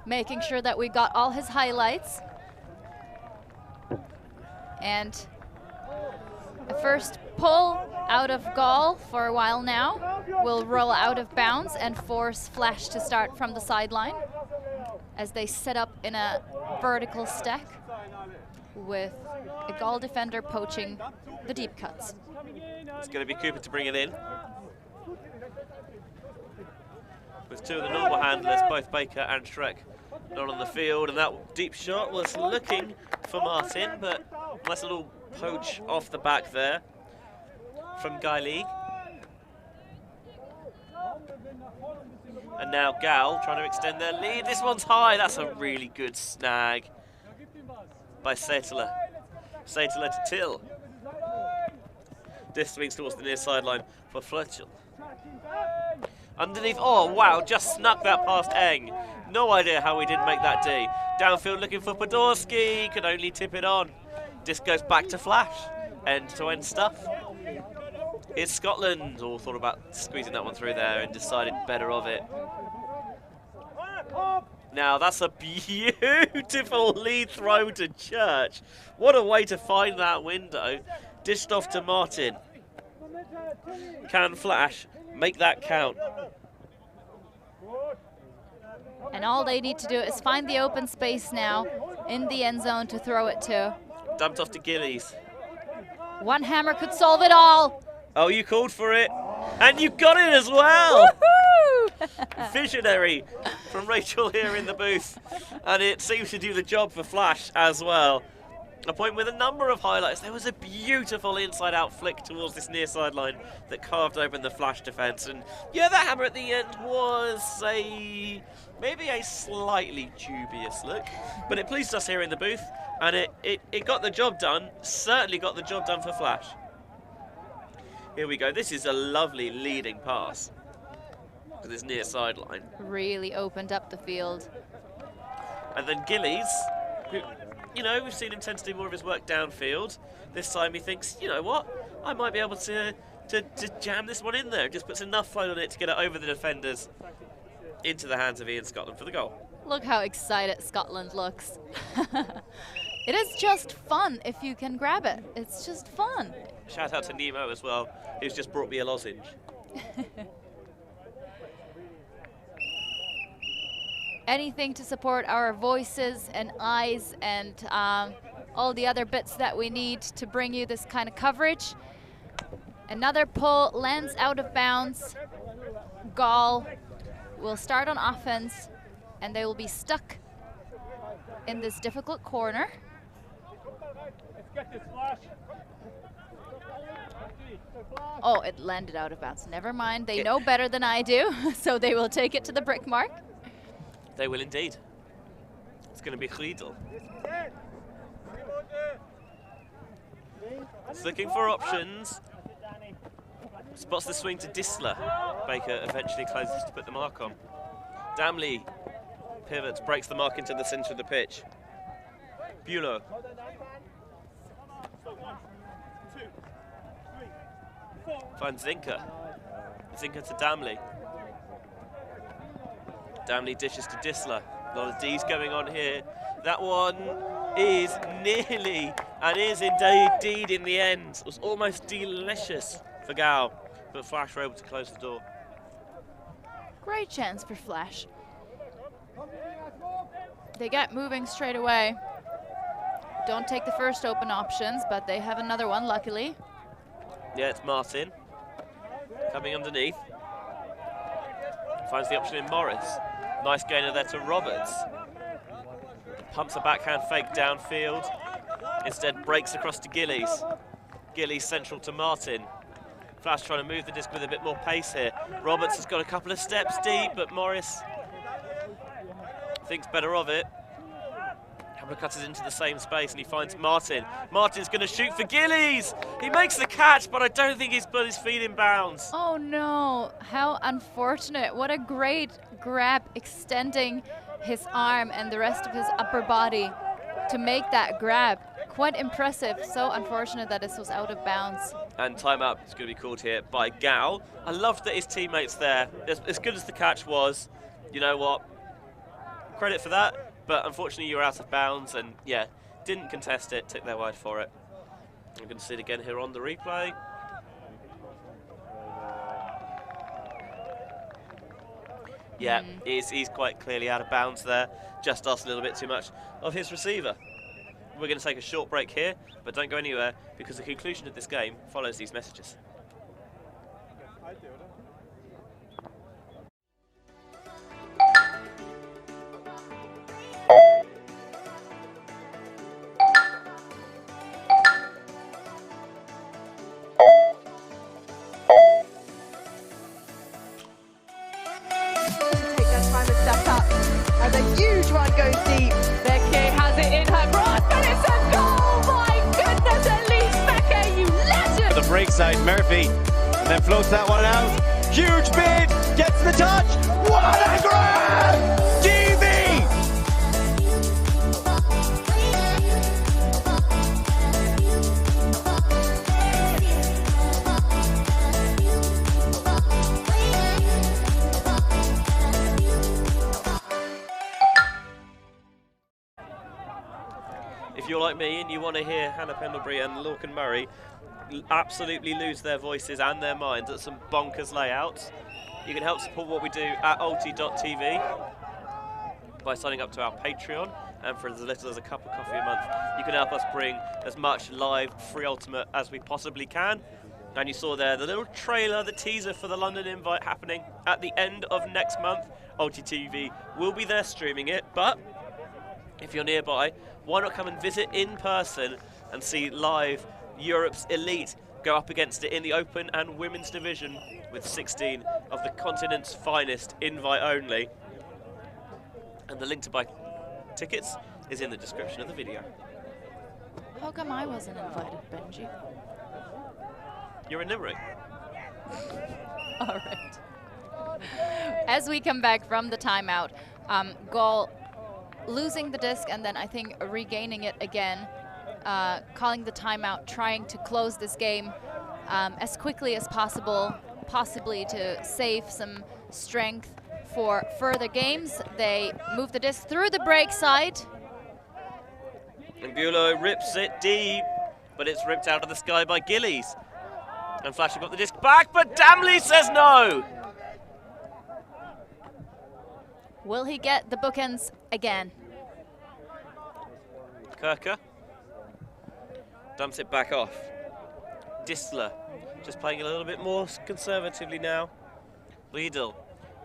Making sure that we got all his highlights. And the first pull out of GAUL for a while now will roll out of bounds and force Flash to start from the sideline as they set up in a vertical stack with a GAUL defender poaching the deep cuts. It's going to be Cooper to bring it in. With two of the normal handlers, both Baker and Schreck, not on the field, and that deep shot was looking for Martin, but nice little poach off the back there from Guy League. And now GAUL trying to extend their lead. This one's high. That's a really good snag by Seitler. Seitler to Till. This swings towards the near sideline for Fletchel. Underneath, oh wow, just snuck that past Eng. No idea how he didn't make that D. Downfield looking for Podolski, could only tip it on. Disc goes back to Flash. End-to-end stuff. Here's Scotland, all thought about squeezing that one through there and decided better of it. Now that's a beautiful lead throw to Church. What a way to find that window. Dished off to Martin. Can Flash make that count? And all they need to do is find the open space now in the end zone to throw it to. Dumped off to Gillies. One hammer could solve it all. Oh, you called for it. And you got it as well. Visionary from Rachel here in the booth. And it seems to do the job for Flash as well. A point with a number of highlights. There was a beautiful inside-out flick towards this near sideline that carved open the Flash defence. And yeah, that hammer at the end was maybe a slightly dubious look. But it pleased us here in the booth. And it got the job done. Certainly got the job done for Flash. Here we go. This is a lovely leading pass to this near sideline. Really opened up the field. And then Gillies, who, you know, we've seen him tend to do more of his work downfield. This time he thinks, you know what, I might be able to jam this one in there. Just puts enough float on it to get it over the defenders into the hands of Ian Scotland for the goal. Look how excited Scotland looks. It is just fun if you can grab it. It's just fun. Shout out to Nemo as well, who's just brought me a lozenge. Anything to support our voices and eyes and all the other bits that we need to bring you this kind of coverage. Another pull lands out of bounds. GAUL will start on offense and they will be stuck in this difficult corner. Oh, it landed out of bounds. Never mind, they know better than I do, so they will take it to the brick mark. They will indeed. It's going to be Riedel. It's looking for options. Spots the swing to Disler. Baker eventually closes to put the mark on. Damley pivots, breaks the mark into the centre of the pitch. Bulow. Finds Zinker. Zinker to Damley. Damley dishes to Disler. A lot of D's going on here. That one is nearly and is indeed in the end. It was almost delicious for GAUL, but Flash were able to close the door. Great chance for Flash. They get moving straight away. Don't take the first open options, but they have another one, luckily. Yeah, it's Martin coming underneath. Finds the option in Morris. Nice gainer there to Roberts. Pumps a backhand fake downfield. Instead breaks across to Gillies. Gillies central to Martin. Flash trying to move the disc with a bit more pace here. Roberts has got a couple of steps deep, but Morris thinks better of it. Cuts it into the same space and he finds Martin. Martin's going to shoot for Gillies. He makes the catch, but I don't think he's put his feet in bounds. Oh no, how unfortunate. What a great grab, extending his arm and the rest of his upper body to make that grab. Quite impressive. So unfortunate that this was out of bounds. And timeout is going to be called here by GAUL. I loved that his teammates there, as good as the catch was, you know what, credit for that. But unfortunately, you were out of bounds, and yeah, didn't contest it, took their word for it. I'm going to see it again here on the replay. Yeah, he's quite clearly out of bounds there. Just asked a little bit too much of his receiver. We're going to take a short break here, but don't go anywhere because the conclusion of this game follows these messages. Murphy, and then floats that one out. Huge bid, gets the touch. What a grab! GB if you're like me and you want to hear Hannah Pendlebury and Lorcan Murray absolutely lose their voices and their minds at some bonkers layouts, you can help support what we do at ULTI.TV by signing up to our Patreon, and for as little as a cup of coffee a month, you can help us bring as much live free Ultimate as we possibly can. And you saw there the little trailer, the teaser for the London Invite happening at the end of next month. ULTI.TV will be there streaming it, but if you're nearby, why not come and visit in person and see live Europe's elite go up against it in the Open and Women's division with 16 of the continent's finest, invite only. And the link to buy tickets is in the description of the video. How come I wasn't invited, Benji? You're in Limerick. All right. As we come back from the timeout, GAUL losing the disc and then I think regaining it again, calling the timeout, trying to close this game as quickly as possible, possibly to save some strength for further games. They move the disc through the break side. And Bulow rips it deep, but it's ripped out of the sky by Gillies. And Flash got the disc back, but Damley says no. Will he get the bookends again? Kirker dumps it back off. Disler just playing a little bit more conservatively now. Riedel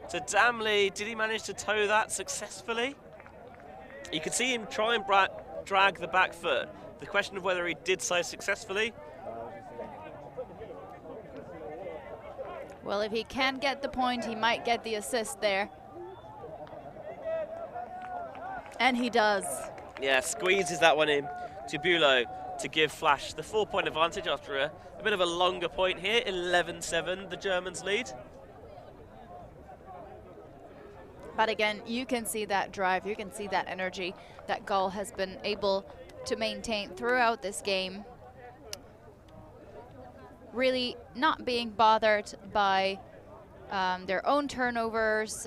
to Damley. Did he manage to tow that successfully? You could see him try and drag the back foot. The question of whether he did so successfully. Well, if he can get the point, he might get the assist there. And he does. Yeah, squeezes that one in to Bulow to give Flash the 4-point advantage after a bit of a longer point here. 11-7, the Germans lead. But again, you can see that drive, you can see that energy that GAUL has been able to maintain throughout this game. Really not being bothered by their own turnovers,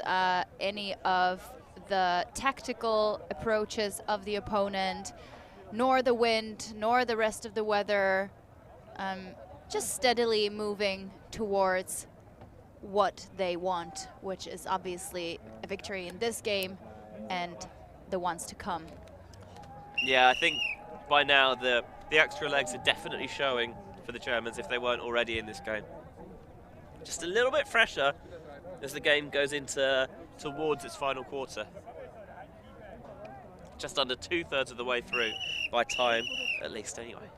any of the tactical approaches of the opponent, nor the wind, nor the rest of the weather. Just steadily moving towards what they want, which is obviously a victory in this game and the ones to come. Yeah, I think by now the extra legs are definitely showing for the Germans if they weren't already in this game. Just a little bit fresher as the game goes towards its final quarter. Just under 2/3 of the way through by time, at least anyway.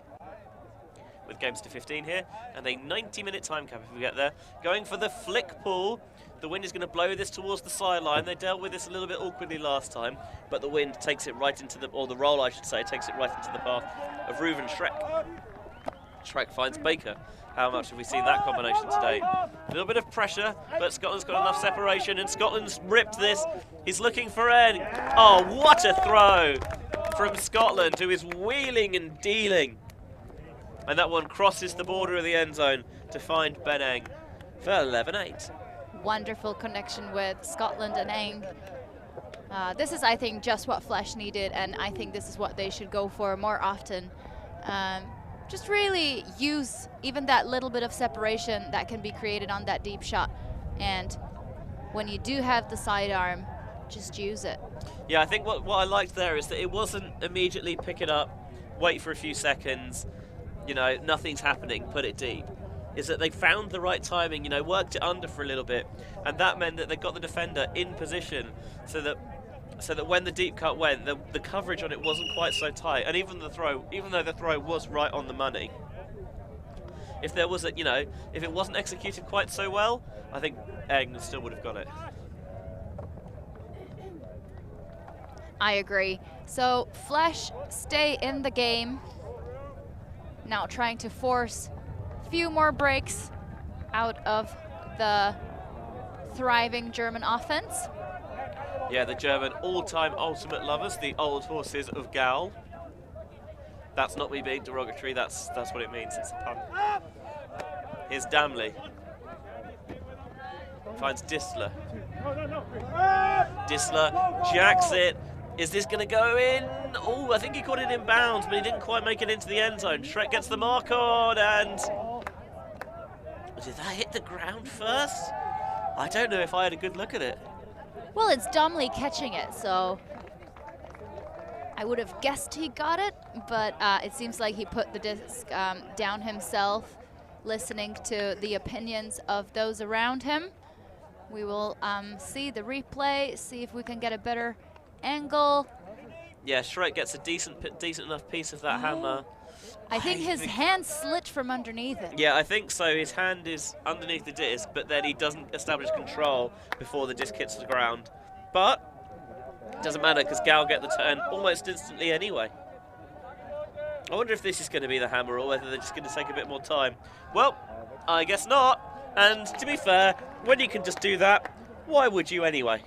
With games to 15 here, and a 90-minute time cap if we get there. Going for the flick pull. The wind is going to blow this towards the sideline. They dealt with this a little bit awkwardly last time, but the wind takes it right into the, or the roll I should say, takes it right into the path of Reuven Schreck. Schreck finds Baker. How much have we seen that combination today? A little bit of pressure, but Scotland's got enough separation, and Scotland's ripped this. He's looking for Eng. Oh, what a throw from Scotland, who is wheeling and dealing. And that one crosses the border of the end zone to find Ben Eng for 11-8. Wonderful connection with Scotland and Eng. This is, I think, just what Flash needed, and I think this is what they should go for more often. Just really use even that little bit of separation that can be created on that deep shot. And when you do have the sidearm, just use it. Yeah, I think what I liked there is that it wasn't immediately pick it up, wait for a few seconds, you know, nothing's happening, put it deep. Is that they found the right timing, you know, worked it under for a little bit, and that meant that they got the defender in position so that when the deep cut went, the coverage on it wasn't quite so tight. And even though the throw was right on the money, if there was if it wasn't executed quite so well, I think Eng still would have got it. I agree. So Flash stay in the game. Now trying to force a few more breaks out of the thriving German offense. Yeah, the German all-time ultimate lovers, the old horses of GAUL. That's not me being derogatory, that's what it means, it's a pun. Here's Damley. Finds Disler. Disler jacks it. Is this going to go in? again. Oh, I think he caught it in bounds, but he didn't quite make it into the end zone. Shrek gets the mark on, and did that hit the ground first? I don't know if I had a good look at it. Well, it's Domley catching it, so I would have guessed he got it, but it seems like he put the disc down himself, listening to the opinions of those around him. We will see the replay, see if we can get a better angle. Yeah, Shrek gets a decent enough piece of that hammer. I think his hand slit from underneath it. Yeah, I think so. His hand is underneath the disc, but then he doesn't establish control before the disc hits the ground. But it doesn't matter because GAUL get the turn almost instantly anyway. I wonder if this is going to be the hammer or whether they're just going to take a bit more time. Well, I guess not. And to be fair, when you can just do that, why would you anyway?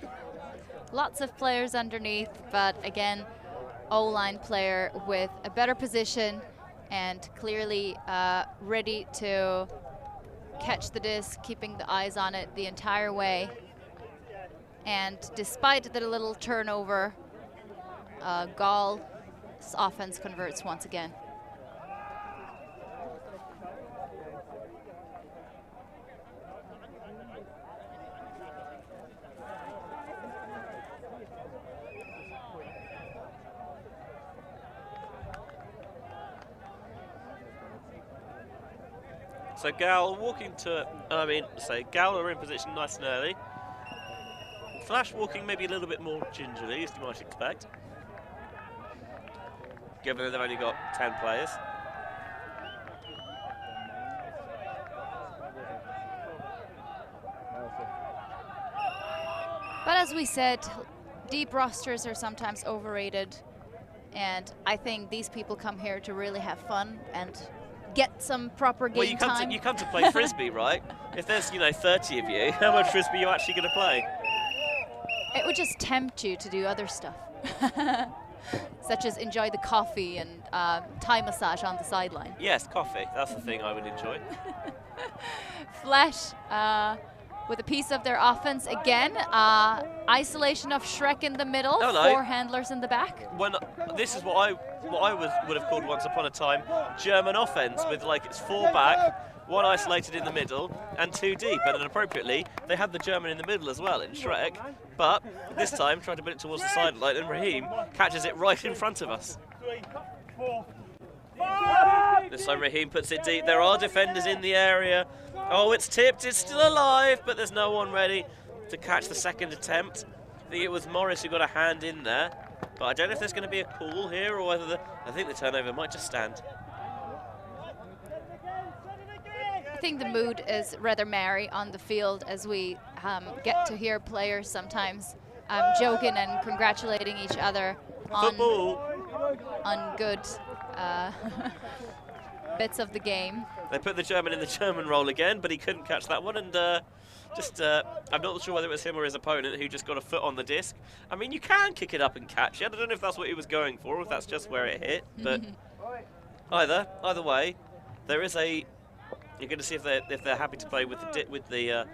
Lots of players underneath, but again, O-line player with a better position and clearly ready to catch the disc, keeping the eyes on it the entire way. And despite the little turnover, GAUL's offense converts once again. So GAUL walking to, GAUL are in position nice and early. Flash walking maybe a little bit more gingerly, as you might expect, given that they've only got 10 players. But as we said, deep rosters are sometimes overrated, and I think these people come here to really have fun and get some proper game time. You come to play Frisbee, right? If there's 30 of you, how much Frisbee are you actually going to play? It would just tempt you to do other stuff, such as enjoy the coffee and Thai massage on the sideline. Yes, coffee. That's the thing I would enjoy. Flash with a piece of their offense again. Isolation of Shrek in the middle, No. 4 handlers in the back. This is what I would have called once upon a time German offense, with it's 4 back, 1 isolated in the middle, and 2 deep. And appropriately, they had the German in the middle as well in Shrek, but this time tried to put it towards the sideline, and Raheem catches it right in front of us. This time Raheem puts it deep. There are defenders in the area. Oh, it's tipped. It's still alive, but there's no one ready to catch the second attempt. I think it was Morris who got a hand in there, but I don't know if there's going to be a call here or whether I think the turnover might just stand. I think the mood is rather merry on the field as we get to hear players sometimes joking and congratulating each other on good bits of the game. They put the German in the German role again, but he couldn't catch that one, and I'm not sure whether it was him or his opponent who just got a foot on the disc. I mean, you can kick it up and catch it. I don't know if that's what he was going for, or if that's just where it hit, but either way, there is a. You're going to see if they're happy to play with the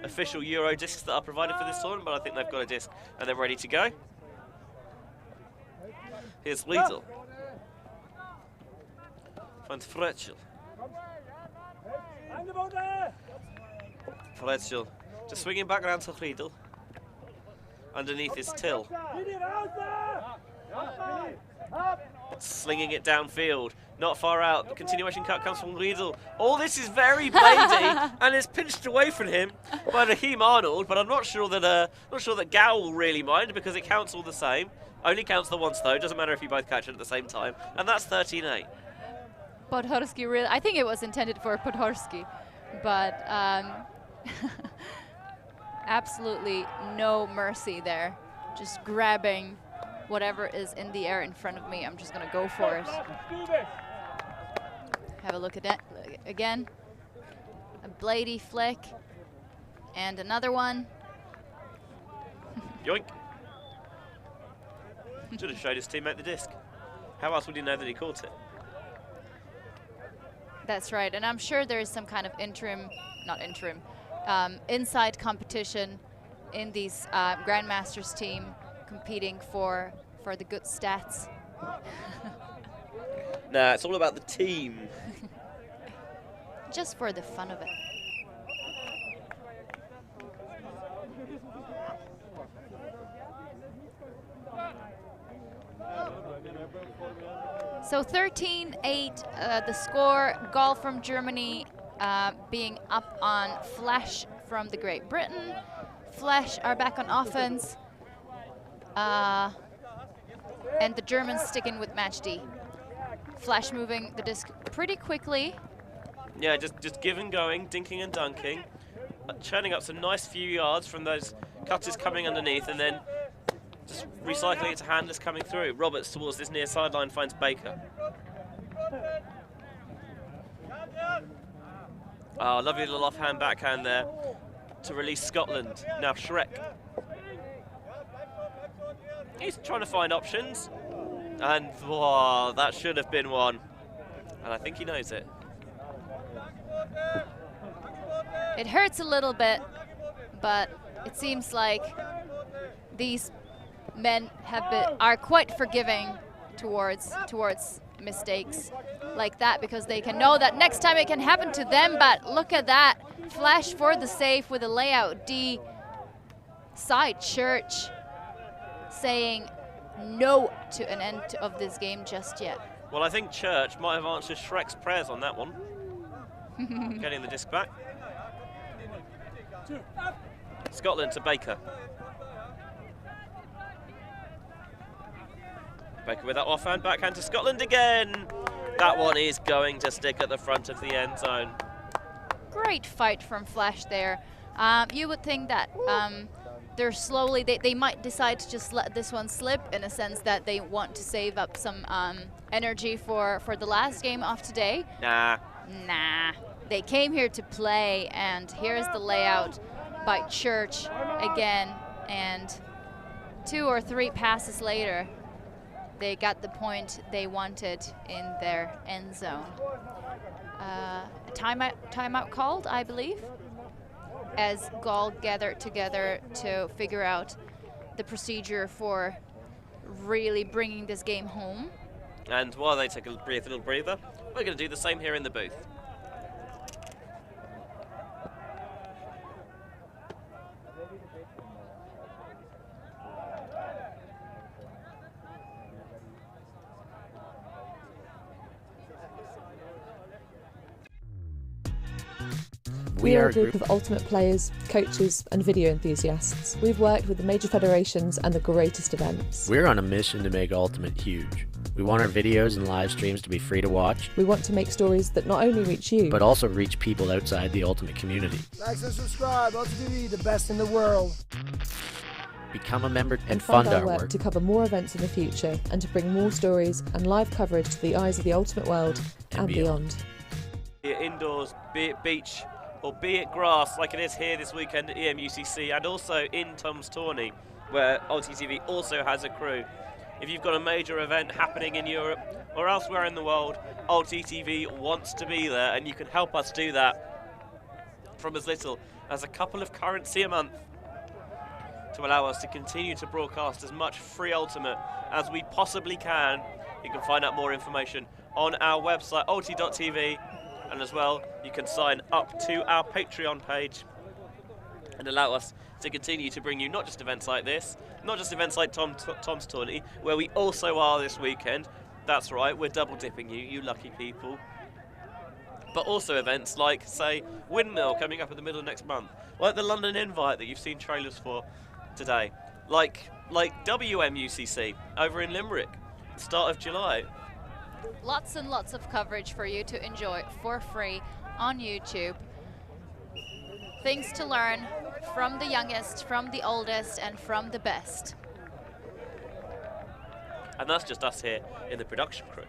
official Euro discs that are provided for this tournament, but I think they've got a disc and they're ready to go. Here's Riedel. Van Fretschel. Fretschel just swinging back around to Riedel. Underneath is Till. Slinging it downfield, not far out. The continuation cut comes from Riedel. All this is very bladey, and it's pinched away from him by Raheem Arnold. But I'm not sure that GAUL will really mind because it counts all the same. Only counts the once though. Doesn't matter if you both catch it at the same time, and that's 13-8. Podhorski really. I think it was intended for Podhorski, but absolutely no mercy there. Just grabbing whatever is in the air in front of me. I'm just going to go for it. Have a look at that again. A bladey flick. And another one. Yoink. Should have showed his teammate the disc. How else would he know that he caught it? That's right. And I'm sure there is some kind of inside competition in these Grandmasters team competing for the good stats Nah, it's all about the team. Just for the fun of it. So 13-8, the score. GAUL from Germany being up on Flash from the Great Britain. Flash are back on offense. And the Germans sticking with match D. Flash moving the disc pretty quickly. Yeah, just give and going, dinking and dunking. Churning up some nice few yards from those cutters coming underneath, and then just recycling it to handlers coming through. Roberts towards this near sideline finds Baker. Oh, lovely little offhand backhand there to release Scotland. Now Shrek. He's trying to find options. And wow, that should have been one. And I think he knows it. It hurts a little bit, but it seems like these men are quite forgiving towards mistakes like that, because they can know that next time it can happen to them. But look at that. Flash for the save with a layout D. Side Church saying no to an end of this game just yet. Well, I think Church might have answered Shrek's prayers on that one. Getting the disc back. Scotland to Baker. Baker with that offhand backhand to Scotland again. That one is going to stick at the front of the end zone. Great fight from Flash there. You would think that they're slowly, they might decide to just let this one slip, in a sense that they want to save up some energy for the last game of today. Nah. They came here to play, and here's the layout by Church again, and 2 or 3 passes later, they got the point they wanted in their end zone. Timeout called, I believe, as GAUL gathered together to figure out the procedure for really bringing this game home. And while they take a little breather, we're going to do the same here in the booth. We are a group of ultimate players, coaches and video enthusiasts. We've worked with the major federations and the greatest events. We're on a mission to make Ultimate huge. We want our videos and live streams to be free to watch. We want to make stories that not only reach you, but also reach people outside the Ultimate community. Like and subscribe, ULTI.TV, the best in the world. Become a member and fund fund our our work to cover more events in the future and to bring more stories and live coverage to the eyes of the Ultimate world and beyond. Be it indoors, be it beach, or be it grass, like it is here this weekend at EMUCC, and also in Tom's Tourney, where ULTI.TV also has a crew. If you've got a major event happening in Europe or elsewhere in the world, ULTI.TV wants to be there, and you can help us do that from as little as a couple of currency a month to allow us to continue to broadcast as much free Ultimate as we possibly can. You can find out more information on our website, ULTI.TV, and as well, you can sign up to our Patreon page and allow us to continue to bring you not just events like this, not just events like Tom's Tourney, where we also are this weekend. That's right, we're double dipping you, you lucky people. But also events like, say, Windmill coming up in the middle of next month, like the London Invite that you've seen trailers for today, like WMUCC over in Limerick, start of July. Lots and lots of coverage for you to enjoy for free on YouTube. Things to learn from the youngest, from the oldest, and from the best. And that's just us here in the production crew.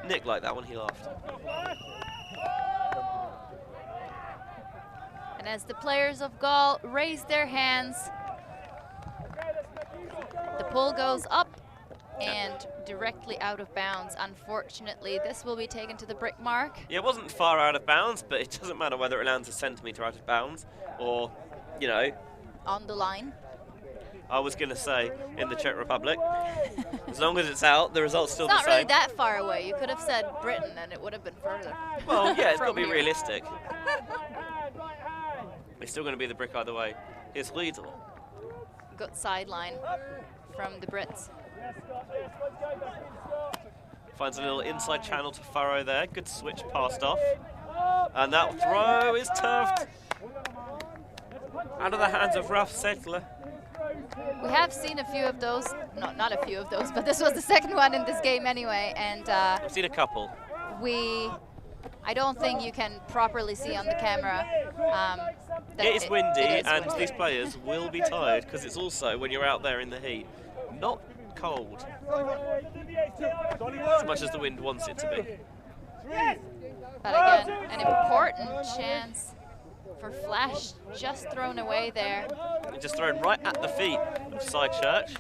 Nick liked that one, he laughed. And as the players of GAUL raise their hands, the pull goes up and directly out of bounds. Unfortunately, this will be taken to the brick mark. Yeah, it wasn't far out of bounds, but it doesn't matter whether it lands a centimetre out of bounds or, you know, on the line. I was going to say, in the Czech Republic. As long as it's out, the result's still the same. It's not really that far away. You could have said Britain and it would have been further. Well, yeah, it's got to be here. realistic. It's still going to be the brick either way. Here's Riedel. Good sideline from the Brits. Finds a little inside channel to Furrow there. Good switch passed off. And that throw is turfed. Out of the hands of Ralf Sedler. We have seen a few of those, not a few of those, but this was the second one in this game anyway, and I've seen a couple. I don't think you can properly see on the camera. It is windy, and these players will be tired because it's also, when you're out there in the heat, not cold. As much as the wind wants it to be. But again, an important chance for Flash, just thrown away there. And just thrown right at the feet of Side Church.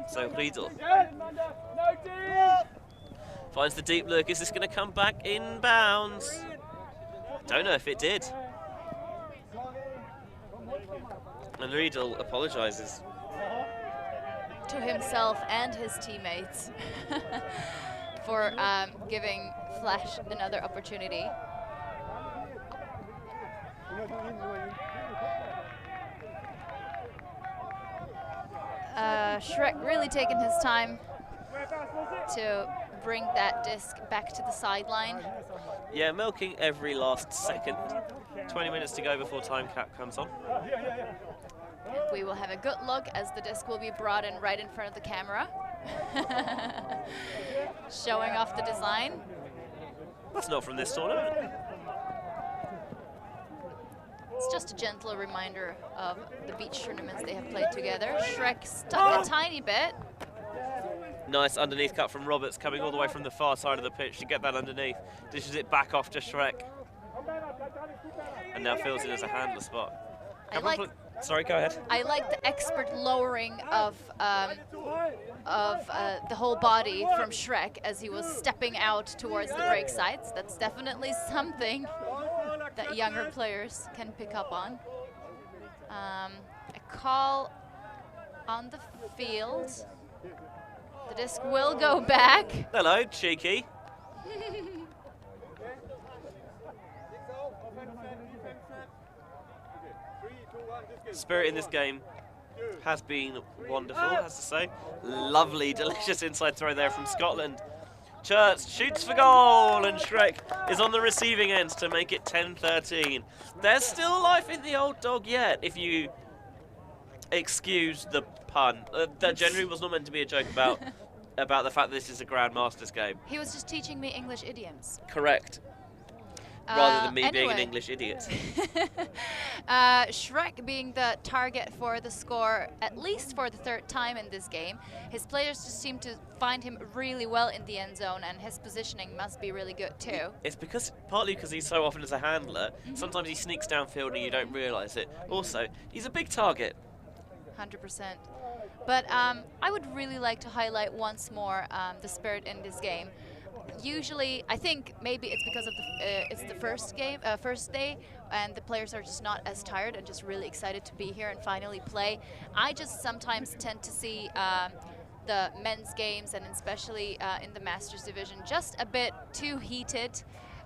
So Riedel finds the deep look. Is this going to come back in bounds? Don't know if it did. And Riedel apologises. To himself and his teammates for giving Flash another opportunity. Shrek really taking his time to bring that disc back to the sideline. Yeah, milking every last second. 20 minutes to go before time cap comes on. And we will have a good look as the disc will be brought in right in front of the camera. Showing off the design. That's not from this tournament. It's just a gentle reminder of the beach tournaments they have played together. Shrek stuck a tiny bit. Nice underneath cut from Roberts, coming all the way from the far side of the pitch to get that underneath. Dishes it back off to Shrek. And now fills it as a handler spot. Sorry, go ahead. I like the expert lowering of the whole body from Shrek as he was stepping out towards the break sides. That's definitely something that younger players can pick up on. A call on the field. The disc will go back. Hello, cheeky. Spirit in this game has been wonderful, I have to say. Lovely, delicious inside throw there from Scotland. Church shoots for goal, and Shrek is on the receiving end to make it 10-13. There's still life in the old dog yet, if you excuse the pun. That generally was not meant to be a joke about the fact that this is a Grandmasters game. He was just teaching me English idioms. Correct. Rather than me being an English idiot. Shrek being the target for the score, at least for the third time in this game. His players just seem to find him really well in the end zone, and his positioning must be really good too. It's partly because he's so often as a handler. Sometimes he sneaks downfield and you don't realise it. Also, he's a big target. 100%. But I would really like to highlight once more the spirit in this game. Usually, I think maybe it's because of it's the first day, and the players are just not as tired and just really excited to be here and finally play. I just sometimes tend to see the men's games, and especially in the Masters division, just a bit too heated.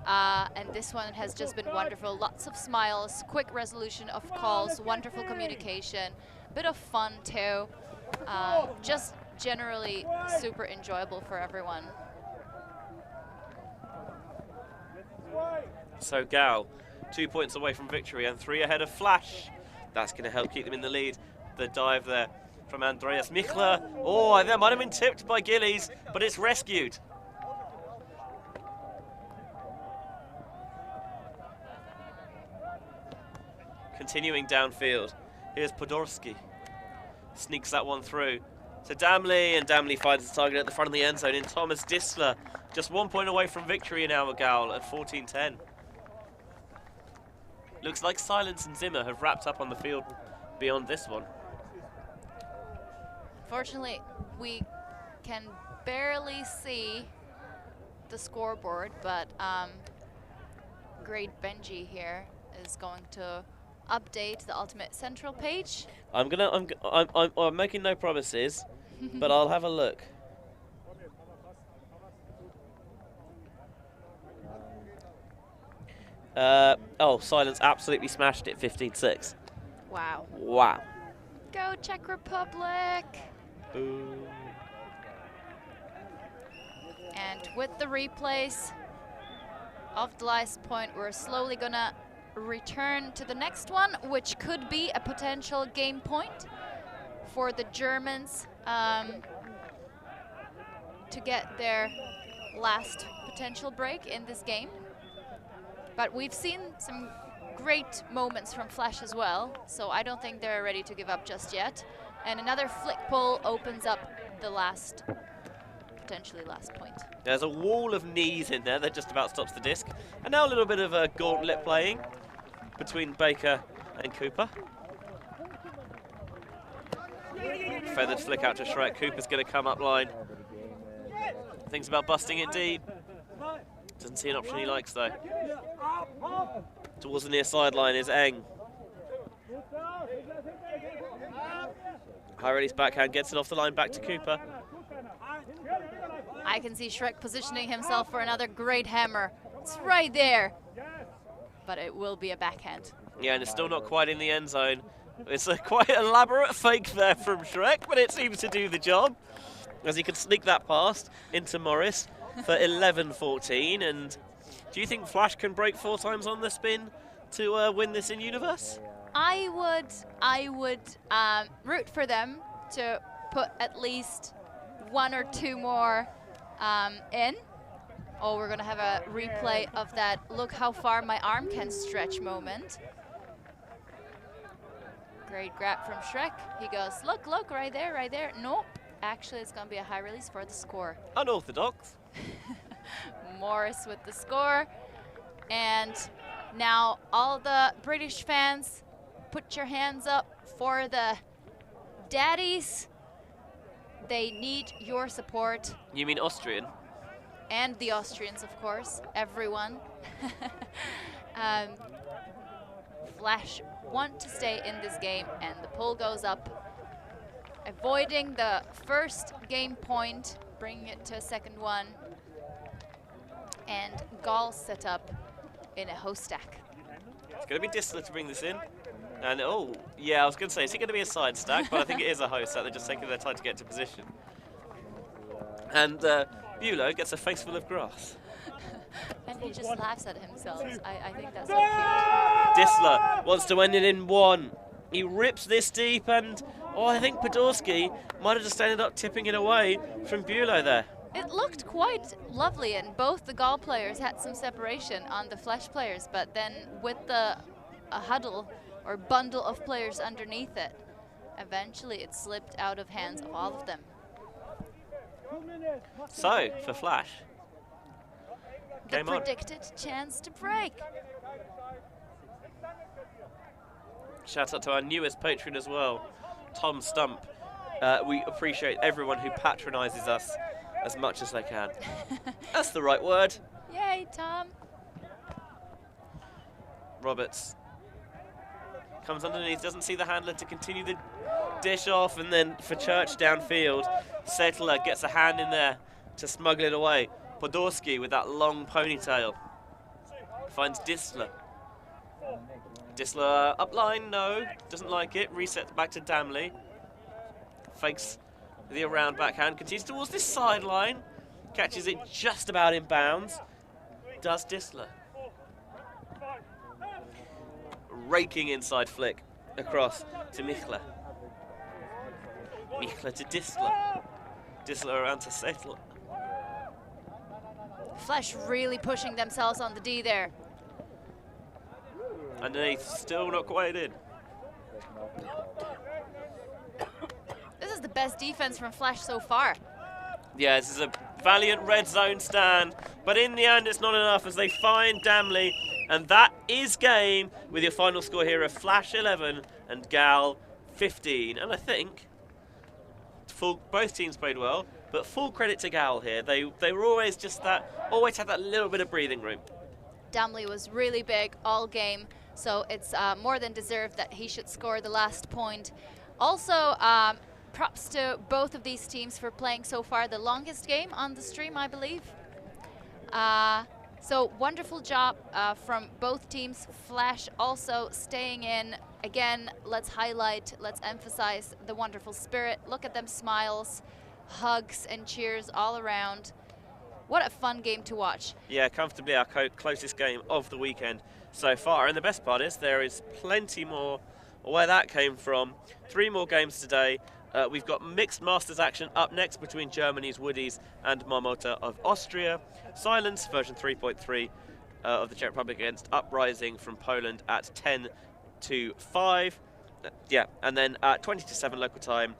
And this one has just been wonderful. Lots of smiles, quick resolution of calls, wonderful communication, bit of fun too. Just generally super enjoyable for everyone. So GAUL, 2 points away from victory and 3 ahead of Flash. That's going to help keep them in the lead. The dive there from Andreas Michler. Oh, that might have been tipped by Gillies, but it's rescued. Continuing downfield, here's Podorski. Sneaks that one through to Damley, and Damley finds the target at the front of the end zone in Thomas Disler. Just 1 point away from victory in our GAUL at 14-10. Looks like Silence and Zimmer have wrapped up on the field beyond this one. Fortunately, we can barely see the scoreboard, but Great Benji here is going to update the Ultimate Central page. I'm making no promises, but I'll have a look. Oh, Silence absolutely smashed it, 15-6. Wow. Wow. Go Czech Republic! Ooh. And with the replays of the last point, we're slowly gonna return to the next one, which could be a potential game point for the Germans to get their last potential break in this game. But we've seen some great moments from Flash as well, so I don't think they're ready to give up just yet. And another flick pull opens up the last, potentially last point. There's a wall of knees in there that just about stops the disc. And now a little bit of a gauntlet playing between Baker and Cooper. Feathered flick out to Shrek. Cooper's going to come up line. Thinks about busting it deep. Doesn't see an option he likes though. Towards the near sideline is Eng. High release backhand, gets it off the line, back to Cooper. I can see Shrek positioning himself for another great hammer. It's right there. But it will be a backhand. Yeah, and it's still not quite in the end zone. It's a quite elaborate fake there from Shrek, but it seems to do the job, as he can sneak that past into Morris for 11-14. And do you think Flash can break 4 times on the spin to win this in Universe? I would root for them to put at least 1 or 2 more in. Oh, we're gonna have a replay of that look how far my arm can stretch moment. Great grab from Shrek. He goes, look, right there, right there. Nope, actually it's gonna be a high release for the score. Unorthodox. Morris with the score. And now all the British fans, put your hands up for the daddies. They need your support. You mean Austrian? And the Austrians, of course, everyone. Flash want to stay in this game, and the pull goes up, avoiding the first game point, bringing it to a second one, and GAUL set up in a host stack. It's going to be Disler to bring this in. And oh, yeah, I was going to say, is it going to be a side stack? But I think it is a host stack. They're just taking their time to get to position. And Bulow gets a face full of grass. And he just laughs at himself. I think that's so cute. Disler wants to end it in 1. He rips this deep, and oh, I think Podolski might have just ended up tipping it away from Bulow there. It looked quite lovely, and both the GAUL players had some separation on the Flash players, but then with a huddle or bundle of players underneath it, eventually it slipped out of hands of all of them. So, for Flash, the predicted chance to break. Shout out to our newest patron as well, Tom Stump. We appreciate everyone who patronises us as much as they can. That's the right word. Yay, Tom. Roberts comes underneath, doesn't see the handler to continue the dish off, and then for Church downfield, Settler gets a hand in there to smuggle it away. Podolski with that long ponytail finds Disler. Disler up line, no, doesn't like it, resets back to Damley. Fakes the around backhand, continues towards this sideline, catches it just about in bounds, does Disler. Raking inside flick across to Michler. Michler to Disler. Disler around to Settler. Flash really pushing themselves on the D there. Underneath, still not quite in. This is the best defense from Flash so far. Yeah, this is a valiant red zone stand, but in the end it's not enough as they find Damley, and that is game with your final score here of Flash 11 and GAUL 15. And I think both teams played well, but full credit to GAUL here. They were always just always had that little bit of breathing room. Damley was really big all game, So it's more than deserved that he should score the last point. Also, props to both of these teams for playing so far the longest game on the stream, I believe. So wonderful job from both teams. Flash also staying in. Again, let's highlight, let's emphasize the wonderful spirit. Look at them smiles, hugs and cheers all around. What a fun game to watch. Yeah, comfortably our closest game of the weekend so far. And the best part is there is plenty more where that came from. 3 more games today. We've got mixed masters action up next between Germany's Woodies and Marmota of Austria. Silence version 3.3 of the Czech Republic against Uprising from Poland at 10-5. Yeah, and then at 20-7 local time,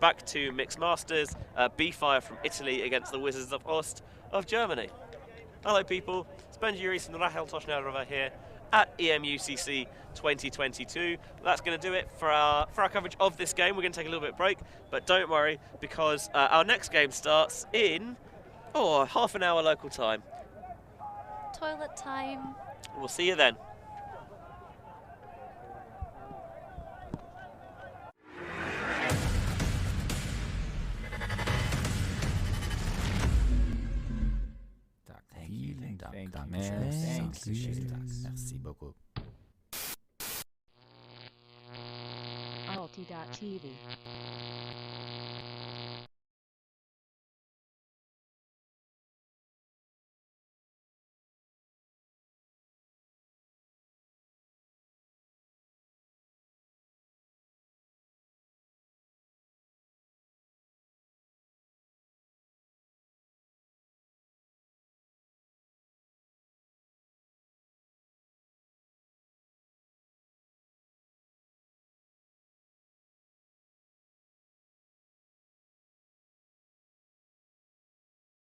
back to mixed masters. B-Fire from Italy against the Wizards of Ost of Germany. Hello people, it's Benji and Rahel Toshner over here at EMUCC 2022. That's going to do it for our coverage of this game. We're going to take a little bit of break, but don't worry, because our next game starts in half an hour local time. Toilet time. We'll see you then. Merci beaucoup. ULTI.TV.